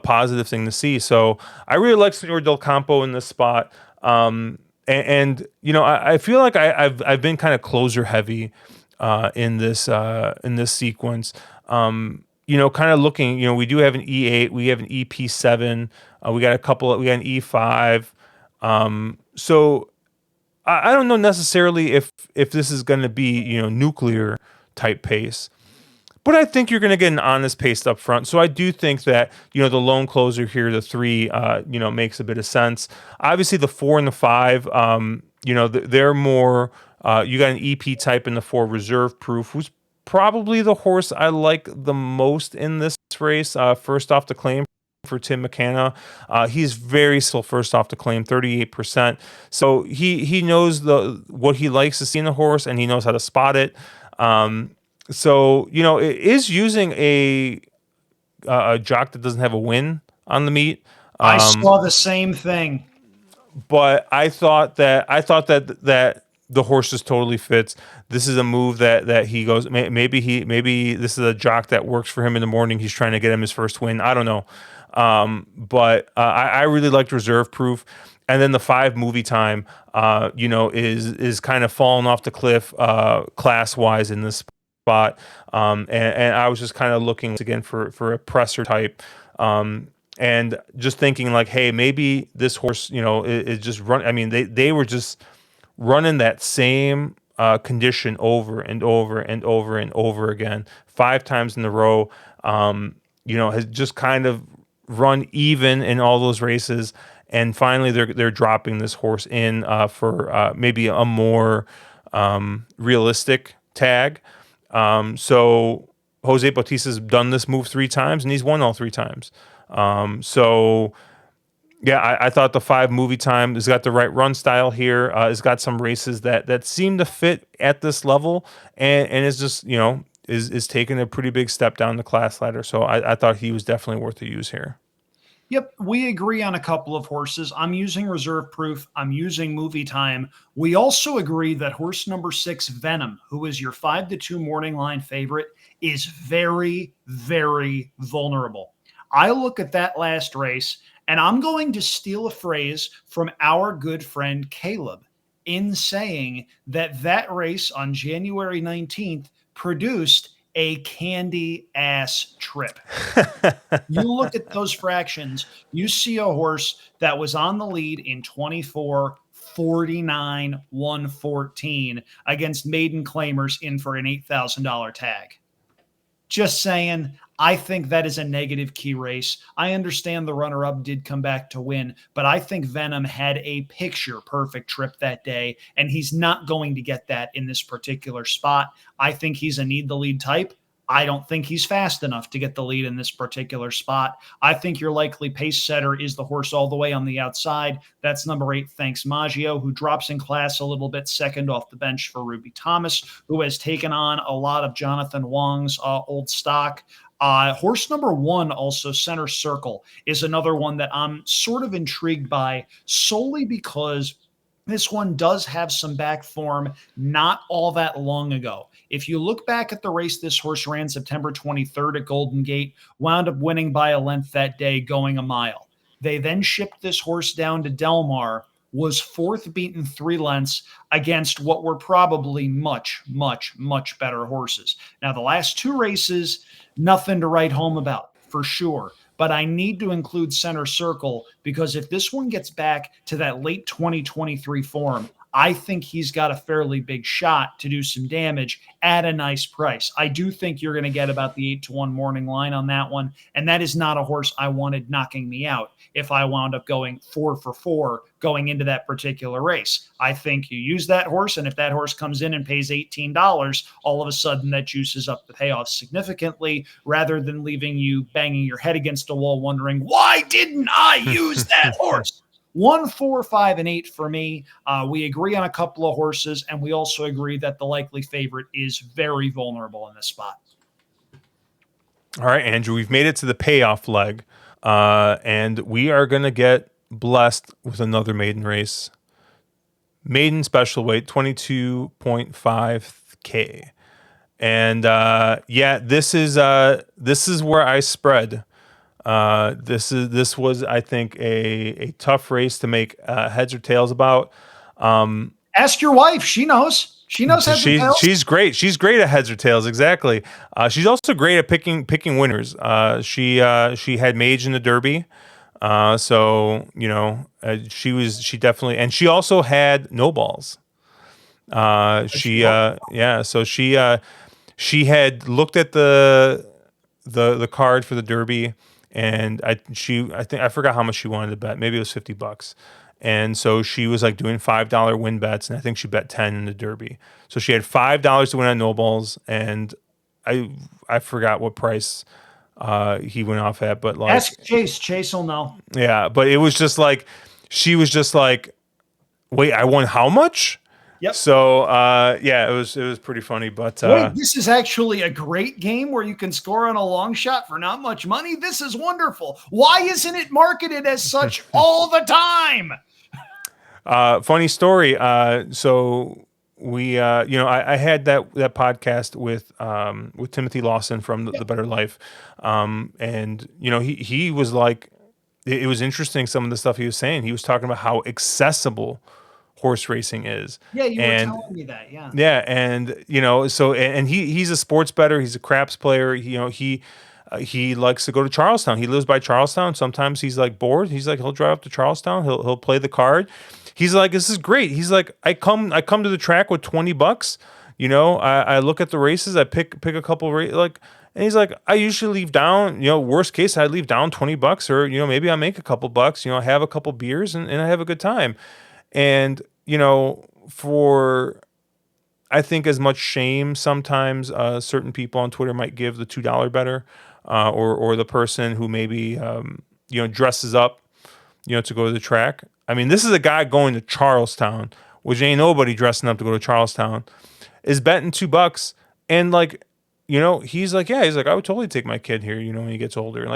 positive thing to see. So I really like Senor Del Campo in this spot. I feel like I've been kind of closer heavy in this sequence. Kind of looking, we do have an E8, we have an EP7, we got an E5. So I don't know necessarily if this is going to be, nuclear type pace, but I think you're going to get an honest pace up front. So I do think that, the lone closer here, the 3, makes a bit of sense. Obviously the 4 and the 5, they're more, you got an EP type in the 4, Reserve Proof, who's probably the horse I like the most in this race. First off the claim for Tim McKenna. He's very still first off the claim, 38%. So he knows what he likes to see in the horse, and he knows how to spot it. It is using a jock that doesn't have a win on the meet. I saw the same thing. But I thought that the horse just totally fits. This is a move that he goes. Maybe this is a jock that works for him in the morning. He's trying to get him his first win. I don't know. But I really liked Reserve Proof, and then the 5 Movie Time. Is kind of falling off the cliff class wise in this spot. And I was just kind of looking again for a presser type. And just thinking like, hey, maybe this horse, is just run. I mean, they were just running that same condition over and over and over and over again, 5 times in a row. Has just kind of run even in all those races, and finally they're dropping this horse in for maybe a more realistic tag. So Jose Bautista's done this move 3 times, and he's won all 3 times. I thought the 5 Movie Time has got the right run style here. It's got some races that seem to fit at this level, and is just is taking a pretty big step down the class ladder. So I thought he was definitely worth the use here. Yep, we agree on a couple of horses. I'm using Reserve Proof. I'm using Movie Time. We also agree that horse number 6, Venom, who is your 5-2 morning line favorite, is very, very vulnerable. I look at that last race, and I'm going to steal a phrase from our good friend Caleb in saying that race on January 19th produced a candy ass trip. You look at those fractions, you see a horse that was on the lead in 24, 49, 114 against maiden claimers in for an $8,000 tag. Just saying, I think that is a negative key race. I understand the runner-up did come back to win, but I think Venom had a picture-perfect trip that day, and he's not going to get that in this particular spot. I think he's a need-the-lead type. I don't think he's fast enough to get the lead in this particular spot. I think your likely pace setter is the horse all the way on the outside. That's number 8, Thanks Maggio, who drops in class a little bit, second off the bench for Ruby Thomas, who has taken on a lot of Jonathan Wong's old stock. Horse number 1, also Center Circle, is another one that I'm sort of intrigued by solely because This one does have some back form not all that long ago. If you look back at the race this horse ran September 23rd at Golden Gate, wound up winning by a length that day, going a mile. They then shipped this horse down to Del Mar, was fourth, beaten 3 lengths against what were probably much, much, much better horses. Now, the last 2 races, nothing to write home about for sure. But I need to include Center Circle because if this one gets back to that late 2023 form, I think he's got a fairly big shot to do some damage at a nice price. I do think you're going to get about the 8-1 morning line on that one. And that is not a horse I wanted knocking me out if I wound up going 4 for 4 going into that particular race. I think you use that horse, and if that horse comes in and pays $18, all of a sudden that juices up the payoff significantly rather than leaving you banging your head against a wall wondering, why didn't I use that horse? 1, 4, 5, and 8 for me. We agree on a couple of horses, and we also agree that the likely favorite is very vulnerable in this spot. All right, Andrew, we've made it to the payoff leg, and we are going to get blessed with another maiden race. Maiden special weight, 22.5K. And this is where I spread. This was, I think, a tough race to make heads or tails about. Ask your wife; she knows. She knows heads or tails. She's great. She's great at heads or tails. Exactly. She's also great at picking winners. She had Mage in the Derby, so she definitely, and she also had no balls. So she had looked at the card for the Derby. And I think I forgot how much she wanted to bet. Maybe it was $50. And so she was like doing $5 win bets, and I think she bet 10 in the Derby. So she had $5 to win on no balls, and I forgot what price he went off at, but like ask Chase. Chase will know. Yeah, but it was just like she was just like, wait, I won how much? Yep. So it was pretty funny, but wait, this is actually a great game where you can score on a long shot for not much money. This is wonderful. Why isn't it marketed as such all the time? Funny story. So we, I had that podcast with Timothy Lawson from the Better Life, and he was like, it was interesting some of the stuff he was saying. He was talking about how accessible horse racing is. Yeah, you were telling me that. Yeah. Yeah, and he's a sports bettor. He's a craps player. He likes to go to Charlestown. He lives by Charlestown. Sometimes he's like bored. He's like he'll drive up to Charlestown. He'll play the card. He's like, this is great. He's like, I come to the track with $20. I look at the races. I pick a couple and he's like, I usually leave down. Worst case, I leave down $20, or maybe I make a couple bucks. I have a couple beers and I have a good time. And, for, I think, as much shame sometimes certain people on Twitter might give the $2 bettor or the person who maybe, dresses up, to go to the track. I mean, this is a guy going to Charlestown, which ain't nobody dressing up to go to Charlestown, is betting $2. And he's like, I would totally take my kid here, when he gets older.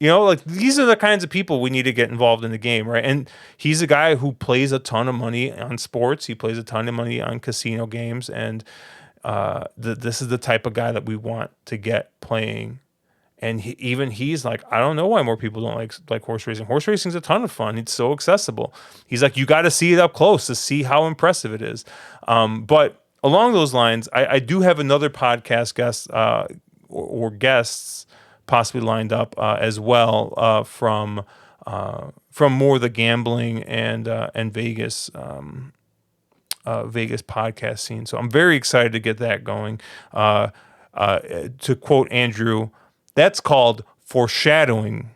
These are the kinds of people we need to get involved in the game, right? And he's a guy who plays a ton of money on sports. He plays a ton of money on casino games, and this is the type of guy that we want to get playing. And he's like, I don't know why more people don't like horse racing. Horse racing's a ton of fun. It's so accessible. He's like, you got to see it up close to see how impressive it is. But along those lines, I do have another podcast guest or guests possibly lined up as well from more the gambling and Vegas Vegas podcast scene. So I'm very excited to get that going. To quote Andrew, that's called foreshadowing.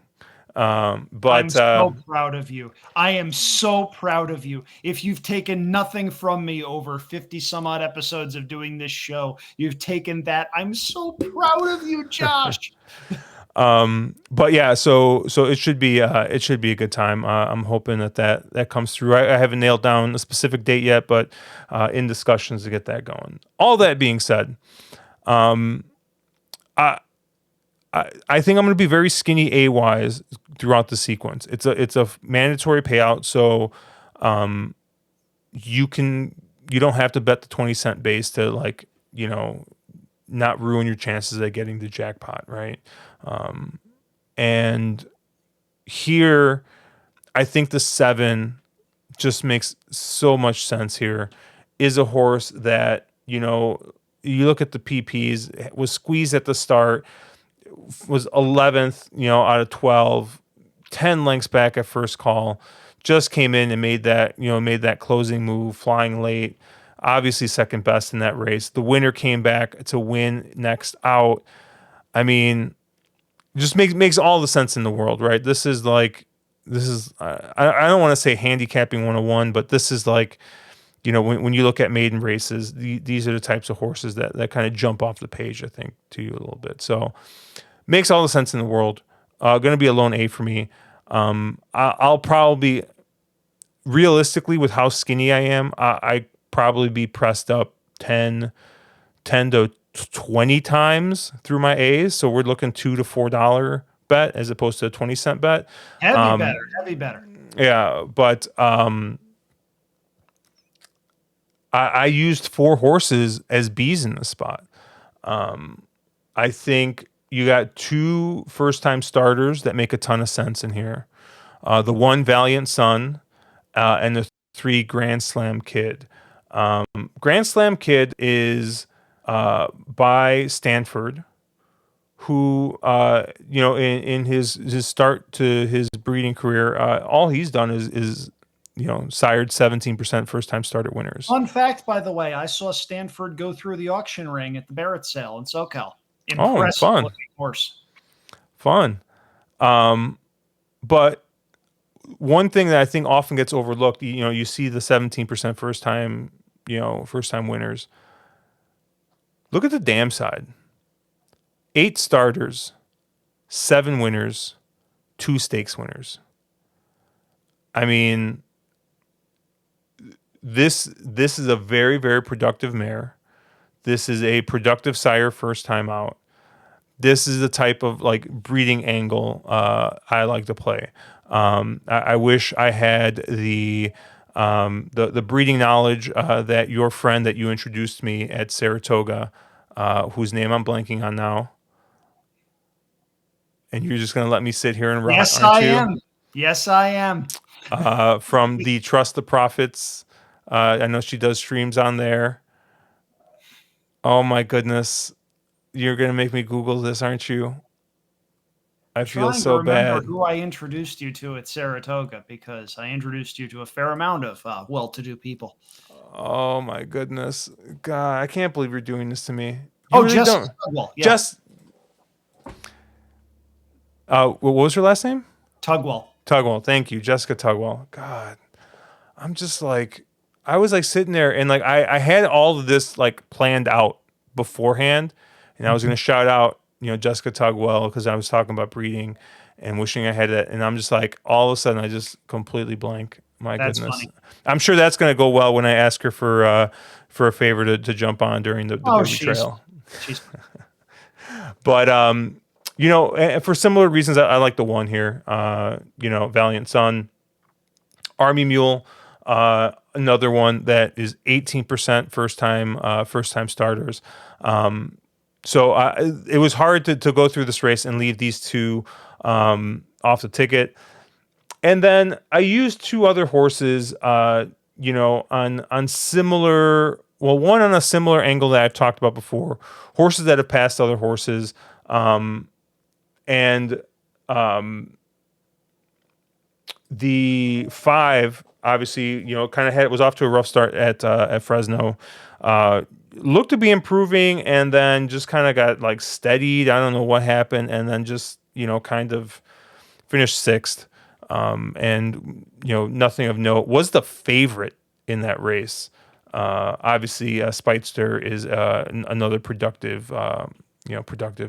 But I'm so proud of you. I am so proud of you. If you've taken nothing from me over 50 some odd episodes of doing this show, you've taken that. I'm so proud of you, Josh. But yeah, so it should be a good time. I'm hoping that comes through. I haven't nailed down a specific date yet, but in discussions to get that going. All that being said, I think I'm going to be very skinny A-wise throughout the sequence. It's a mandatory payout, so You don't have to bet the 20-cent base to, like, not ruin your chances of getting the jackpot, right? And here, I think the 7 just makes so much sense here. Is a horse that, you look at the PPs, was squeezed at the start, was 11th, out of 12, 10 lengths back at first call, just came in and made that closing move, flying late, obviously second best in that race. The winner came back to win next out. I mean, just makes all the sense in the world, right? This is I don't want to say handicapping 101, but this is like, when you look at maiden races, these are the types of horses that kind of jump off the page, I think, to you a little bit. So makes all the sense in the world. Going to be a lone A for me. I'll probably, realistically, with how skinny I am, I probably be pressed up 10 to 20 times through my A's. So we're looking $2 to $4 bet as opposed to a 20-cent bet. Heavy better. Yeah, but I used 4 horses as B's in the spot. I think you got 2 first-time starters that make a ton of sense in here. The 1 Valiant Son, and the 3 Grand Slam Kid. Grand Slam Kid is by Stanford, who, in his start to his breeding career, all he's done is sired 17% first-time starter winners. Fun fact, by the way, I saw Stanford go through the auction ring at the Barrett sale in SoCal. Impressive fun. looking horse. Fun. But one thing that I think often gets overlooked, you see the 17% first-time winners. Look at the dam side. 8 starters, 7 winners, 2 stakes winners. I mean, this is a very, very productive mare. This is a productive sire first time out. This is the type of like breeding angle I like to play. I wish I had the breeding knowledge that your friend that you introduced me at Saratoga, whose name I'm blanking on now. And you're just going to let me sit here and rot, yes, aren't you? am. Yes, I am. From the Trust the Prophets. I know she does streams on there. Oh my goodness. You're going to make me Google this, aren't you? I feel so bad. Who I introduced you to at Saratoga, because I introduced you to a fair amount of well-to-do people. Oh my goodness. God, I can't believe you're doing this to me. Jessica Tugwell. Yeah. What was her last name? Tugwell. Thank you, Jessica Tugwell. God, I'm just like, I was like sitting there and like I had all of this like planned out beforehand, and I was going to shout out Jessica Tugwell because I was talking about breeding and wishing I had it, and I'm just like, all of a sudden I just completely blank. That's goodness. Funny. I'm sure that's going to go well when I ask her for a favor to jump on during the Derby Trail. But for similar reasons, I like the 1 here. Valiant Son, Army Mule, another one that is 18% first time starters. So it was hard to go through this race and leave these 2 off the ticket. And then I used 2 other horses, on similar, one on a similar angle that I've talked about before, horses that have passed other horses. The 5, obviously, kind of was off to a rough start at Fresno. Looked to be improving, and then just kind of got like steadied. I don't know what happened, and then just kind of finished 6th. And nothing of note. Was the favorite in that race. Obviously, Speightster is another productive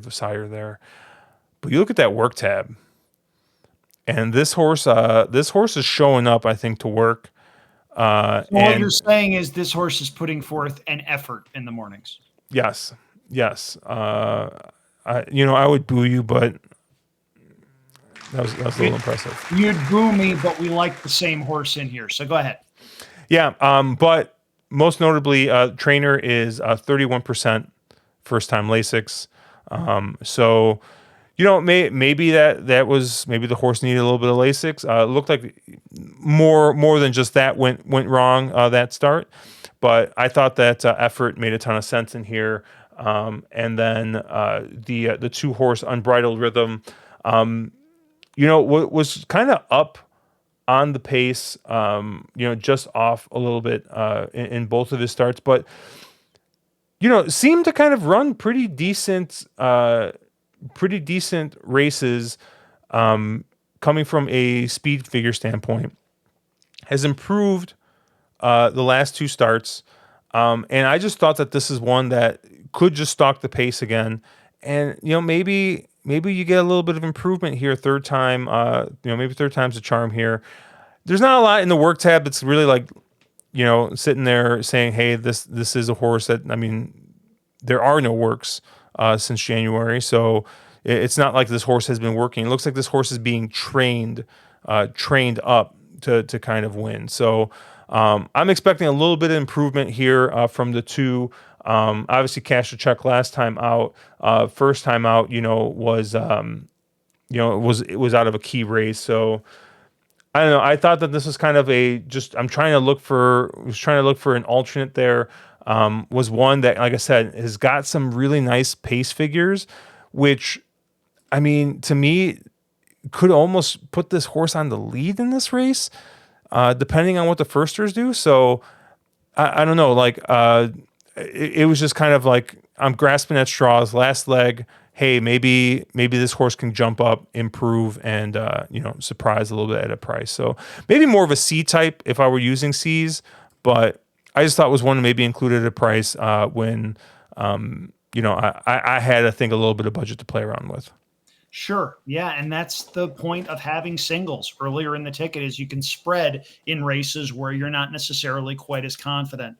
sire there. But you look at that work tab, and this horse is showing up, I think, to work. So what you're saying is this horse is putting forth an effort in the mornings. Yes. I would boo you, but That was a little impressive. You'd boo me, but we like the same horse in here. So go ahead. Yeah, but most notably, trainer is 31% first time Lasix. So maybe that was maybe the horse needed a little bit of Lasix. It looked like more than just that went wrong that start, but I thought that effort made a ton of sense in here. And then the 2-horse Unbridled Rhythm, was kind of up on the pace, just off a little bit in both of his starts, but seemed to kind of run pretty decent races, coming from a speed figure standpoint. Has improved the last 2 starts, and I just thought that this is one that could just stalk the pace again, and maybe you get a little bit of improvement here third time. Maybe third time's a charm here. There's not a lot in the work tab that's really like, sitting there saying, hey, this is a horse that, I mean, there are no works since January, so it's not like this horse has been working. It looks like this horse is being trained up to kind of win. So I'm expecting a little bit of improvement here from the 2. Obviously, cashed a check last time out. First time out, was it was out of a key race. So I don't know. I thought that this was kind of I'm trying to look for an alternate there. Was one that, like I said, has got some really nice pace figures, which, I mean, to me, could almost put this horse on the lead in this race, depending on what the firsters do. So I don't know. Like, it was just kind of like I'm grasping at straws. Last leg. Hey, maybe this horse can jump up, improve, and surprise a little bit at a price. So maybe more of a C type if I were using C's, but I just thought it was one to maybe include at a price when I had, I think, a little bit of budget to play around with. Sure. Yeah. And that's the point of having singles earlier in the ticket, is you can spread in races where you're not necessarily quite as confident.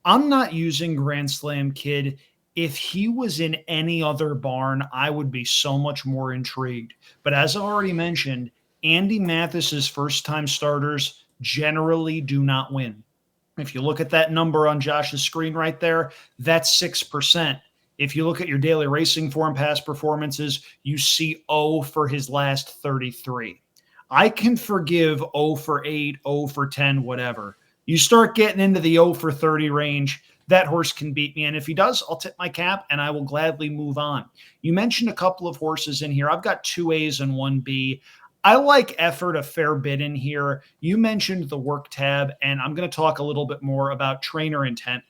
I'm not using Grand Slam Kid. If he was in any other barn, I would be so much more intrigued. But as I've already mentioned, Andy Mathis's first-time starters generally do not win. If you look at that number on Josh's screen right there, that's 6%. If you look at your daily racing form past performances, you see 0 for his last 33. I can forgive 0 for 8, 0 for 10, whatever. You start getting into the 0 for 30 range, that horse can beat me. And if he does, I'll tip my cap and I will gladly move on. You mentioned a couple of horses in here. I've got 2 A's and 1 B. I like effort a fair bit in here. You mentioned the work tab, and I'm going to talk a little bit more about trainer intent.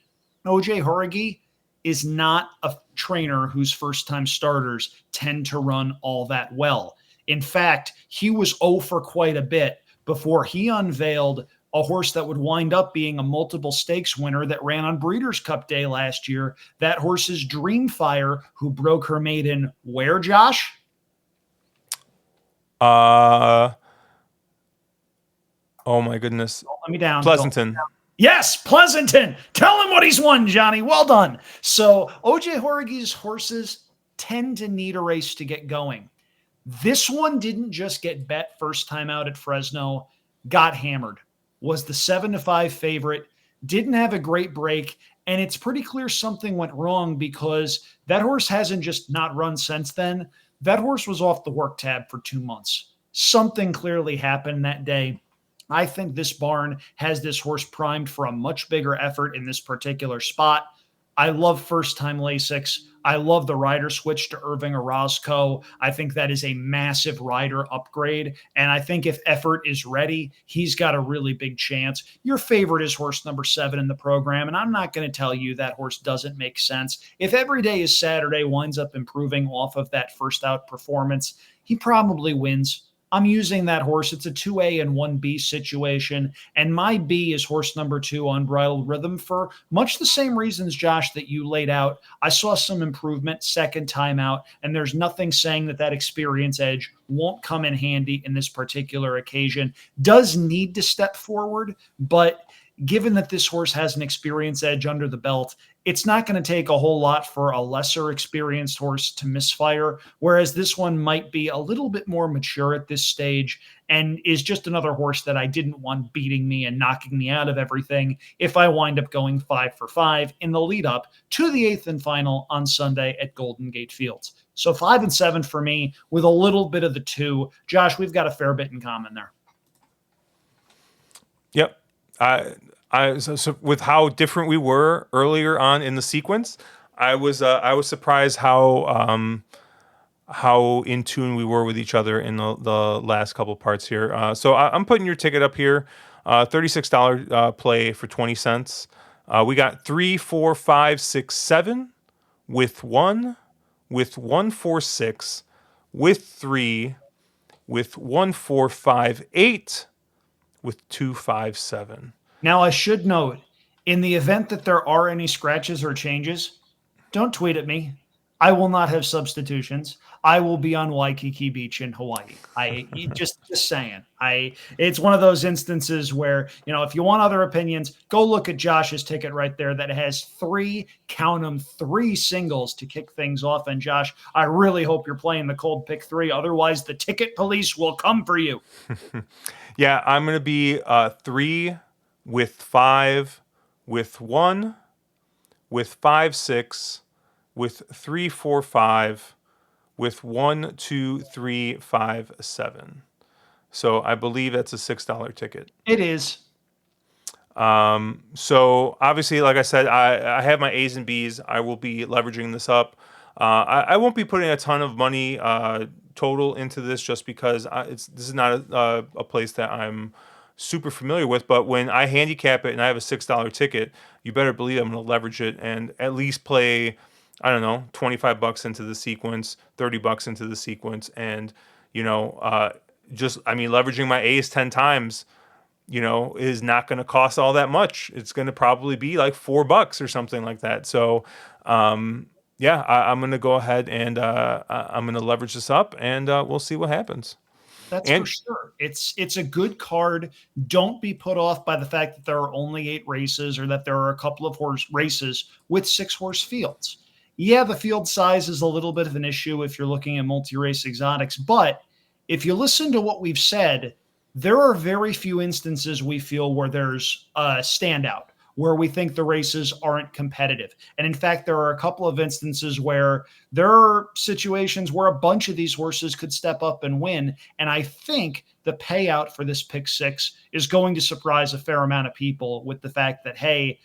OJ Horigi is not a trainer whose first-time starters tend to run all that well. In fact, he was 0 for quite a bit before he unveiled a horse that would wind up being a multiple stakes winner that ran on Breeders' Cup Day last year. That horse is Dreamfire, who broke her maiden where, Josh? Oh my goodness. Don't let me down. Pleasanton. Yes, Pleasanton. Tell him what he's won, Johnny. Well done. So OJ Horigi's horses tend to need a race to get going. This one didn't just get bet first time out at Fresno, got hammered, was the 7-5 favorite, didn't have a great break, and it's pretty clear something went wrong because that horse hasn't just not run since then. That horse was off the work tab for 2 months. Something clearly happened that day. I think this barn has this horse primed for a much bigger effort in this particular spot. I love first-time Lasix. I love the rider switch to Irving Orozco. I think that is a massive rider upgrade. And I think if effort is ready, he's got a really big chance. Your favorite is horse number 7 in the program. And I'm not going to tell you that horse doesn't make sense. If every day is Saturday winds up improving off of that first out performance, he probably wins. I'm using that horse. It's a 2A and 1B situation. And my B is horse number 2, Unbridled Rhythm, for much the same reasons, Josh, that you laid out. I saw some improvement second time out, and there's nothing saying that experience edge won't come in handy in this particular occasion. Does need to step forward, but given that this horse has an experience edge under the belt, it's not going to take a whole lot for a lesser experienced horse to misfire, whereas this one might be a little bit more mature at this stage and is just another horse that I didn't want beating me and knocking me out of everything if I wind up going 5 for 5 in the lead up to the 8th and final on Sunday at Golden Gate Fields. So 5 and 7 for me with a little bit of the 2. Josh, we've got a fair bit in common there. Yep. So with how different we were earlier on in the sequence, I was surprised how in tune we were with each other in the last couple parts here. So I'm putting your ticket up here, $36 play for 20 cents. We got 3, 4, 5, 6, 7 with 1, with 1, 4, 6, with 3, with 1, 4, 5, 8, with 2, 5, 7. Now, I should note, in the event that there are any scratches or changes, don't tweet at me. I will not have substitutions. I will be on Waikiki Beach in Hawaii. Just saying. It's one of those instances where, if you want other opinions, go look at Josh's ticket right there that has 3 singles to kick things off. And Josh, I really hope you're playing the cold pick 3. Otherwise, the ticket police will come for you. Yeah, I'm going to be 3 with 5 with 1 with 5, 6 with 3, 4, 5 with 1, 2, 3, 5, 7. So I believe that's a $6 ticket. It is. So obviously, like I said, I have my A's and B's. I will be leveraging this up. I won't be putting a ton of money total into this just because this is not a place that I'm super familiar with. But when I handicap it and I have a $6 ticket, you better believe I'm going to leverage it and at least play, I don't know, $25 into the sequence, $30 into the sequence, and leveraging my A's 10 times, is not going to cost all that much. It's going to probably be like $4 or something like that. So, I'm going to go ahead and I'm going to leverage this up, and we'll see what happens. That's for sure. It's a good card. Don't be put off by the fact that there are only 8 races or that there are a couple of horse races with 6-horse fields. Yeah, the field size is a little bit of an issue if you're looking at multi-race exotics, but if you listen to what we've said, there are very few instances we feel where there's a standout, where we think the races aren't competitive. And in fact, there are a couple of instances where there are situations where a bunch of these horses could step up and win. And I think the payout for this pick 6 is going to surprise a fair amount of people with the fact that, hey,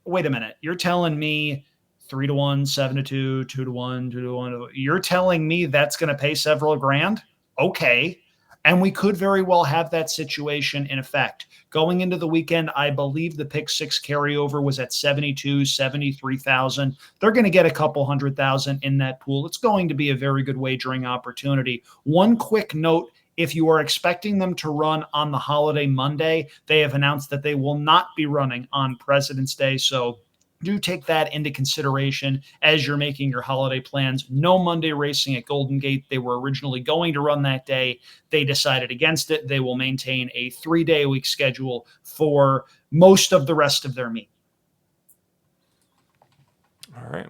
wait a minute, you're telling me 3-1, 7-2, 2-1, 2-1. You're telling me that's going to pay several grand? Okay. And we could very well have that situation in effect. Going into the weekend, I believe the pick 6 carryover was at 72, 73,000. They're going to get a couple 100,000 in that pool. It's going to be a very good wagering opportunity. One quick note, if you are expecting them to run on the holiday Monday, they have announced that they will not be running on President's Day. So do take that into consideration as you're making your holiday plans. No Monday racing at Golden Gate. They were originally going to run that day. They decided against it. They will maintain a 3-day-a-week schedule for most of the rest of their meet. All right.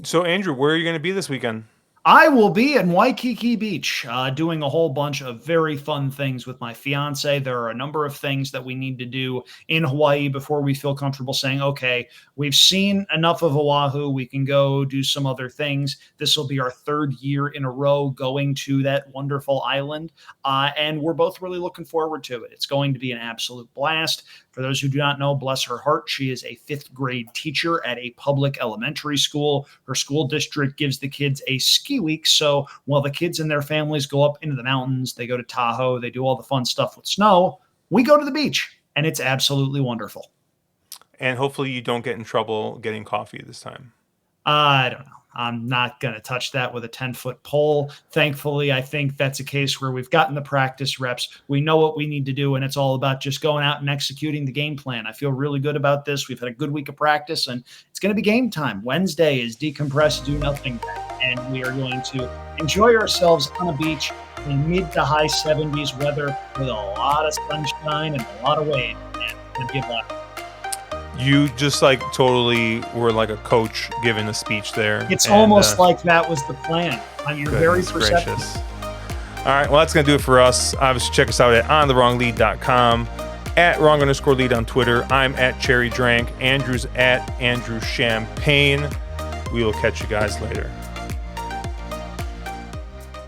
So Andrew, where are you going to be this weekend? I will be in Waikiki Beach doing a whole bunch of very fun things with my fiance. There are a number of things that we need to do in Hawaii before we feel comfortable saying, okay, we've seen enough of Oahu. We can go do some other things. This will be our 3rd year in a row going to that wonderful island. And we're both really looking forward to it. It's going to be an absolute blast. For those who do not know, bless her heart, she is a 5th grade teacher at a public elementary school. Her school district gives the kids a ski week. So while the kids and their families go up into the mountains, they go to Tahoe, they do all the fun stuff with snow, we go to the beach, and it's absolutely wonderful. And hopefully you don't get in trouble getting coffee this time. I don't know. I'm not going to touch that with a 10-foot pole. Thankfully, I think that's a case where we've gotten the practice reps. We know what we need to do, and it's all about just going out and executing the game plan. I feel really good about this. We've had a good week of practice, and it's going to be game time. Wednesday is decompress, do nothing, and we are going to enjoy ourselves on a beach in mid to high 70s weather with a lot of sunshine and a lot of waves. That'd be a blast. You just like totally were like a coach giving a speech there. It's almost like that was the plan. You're very perceptive. Gracious. All right, well, that's going to do it for us. Obviously, check us out at onthewronglead.com, at wrong_lead on Twitter. I'm at Cherry Drank. Andrew's at Andrew Champagne. We will catch you guys later.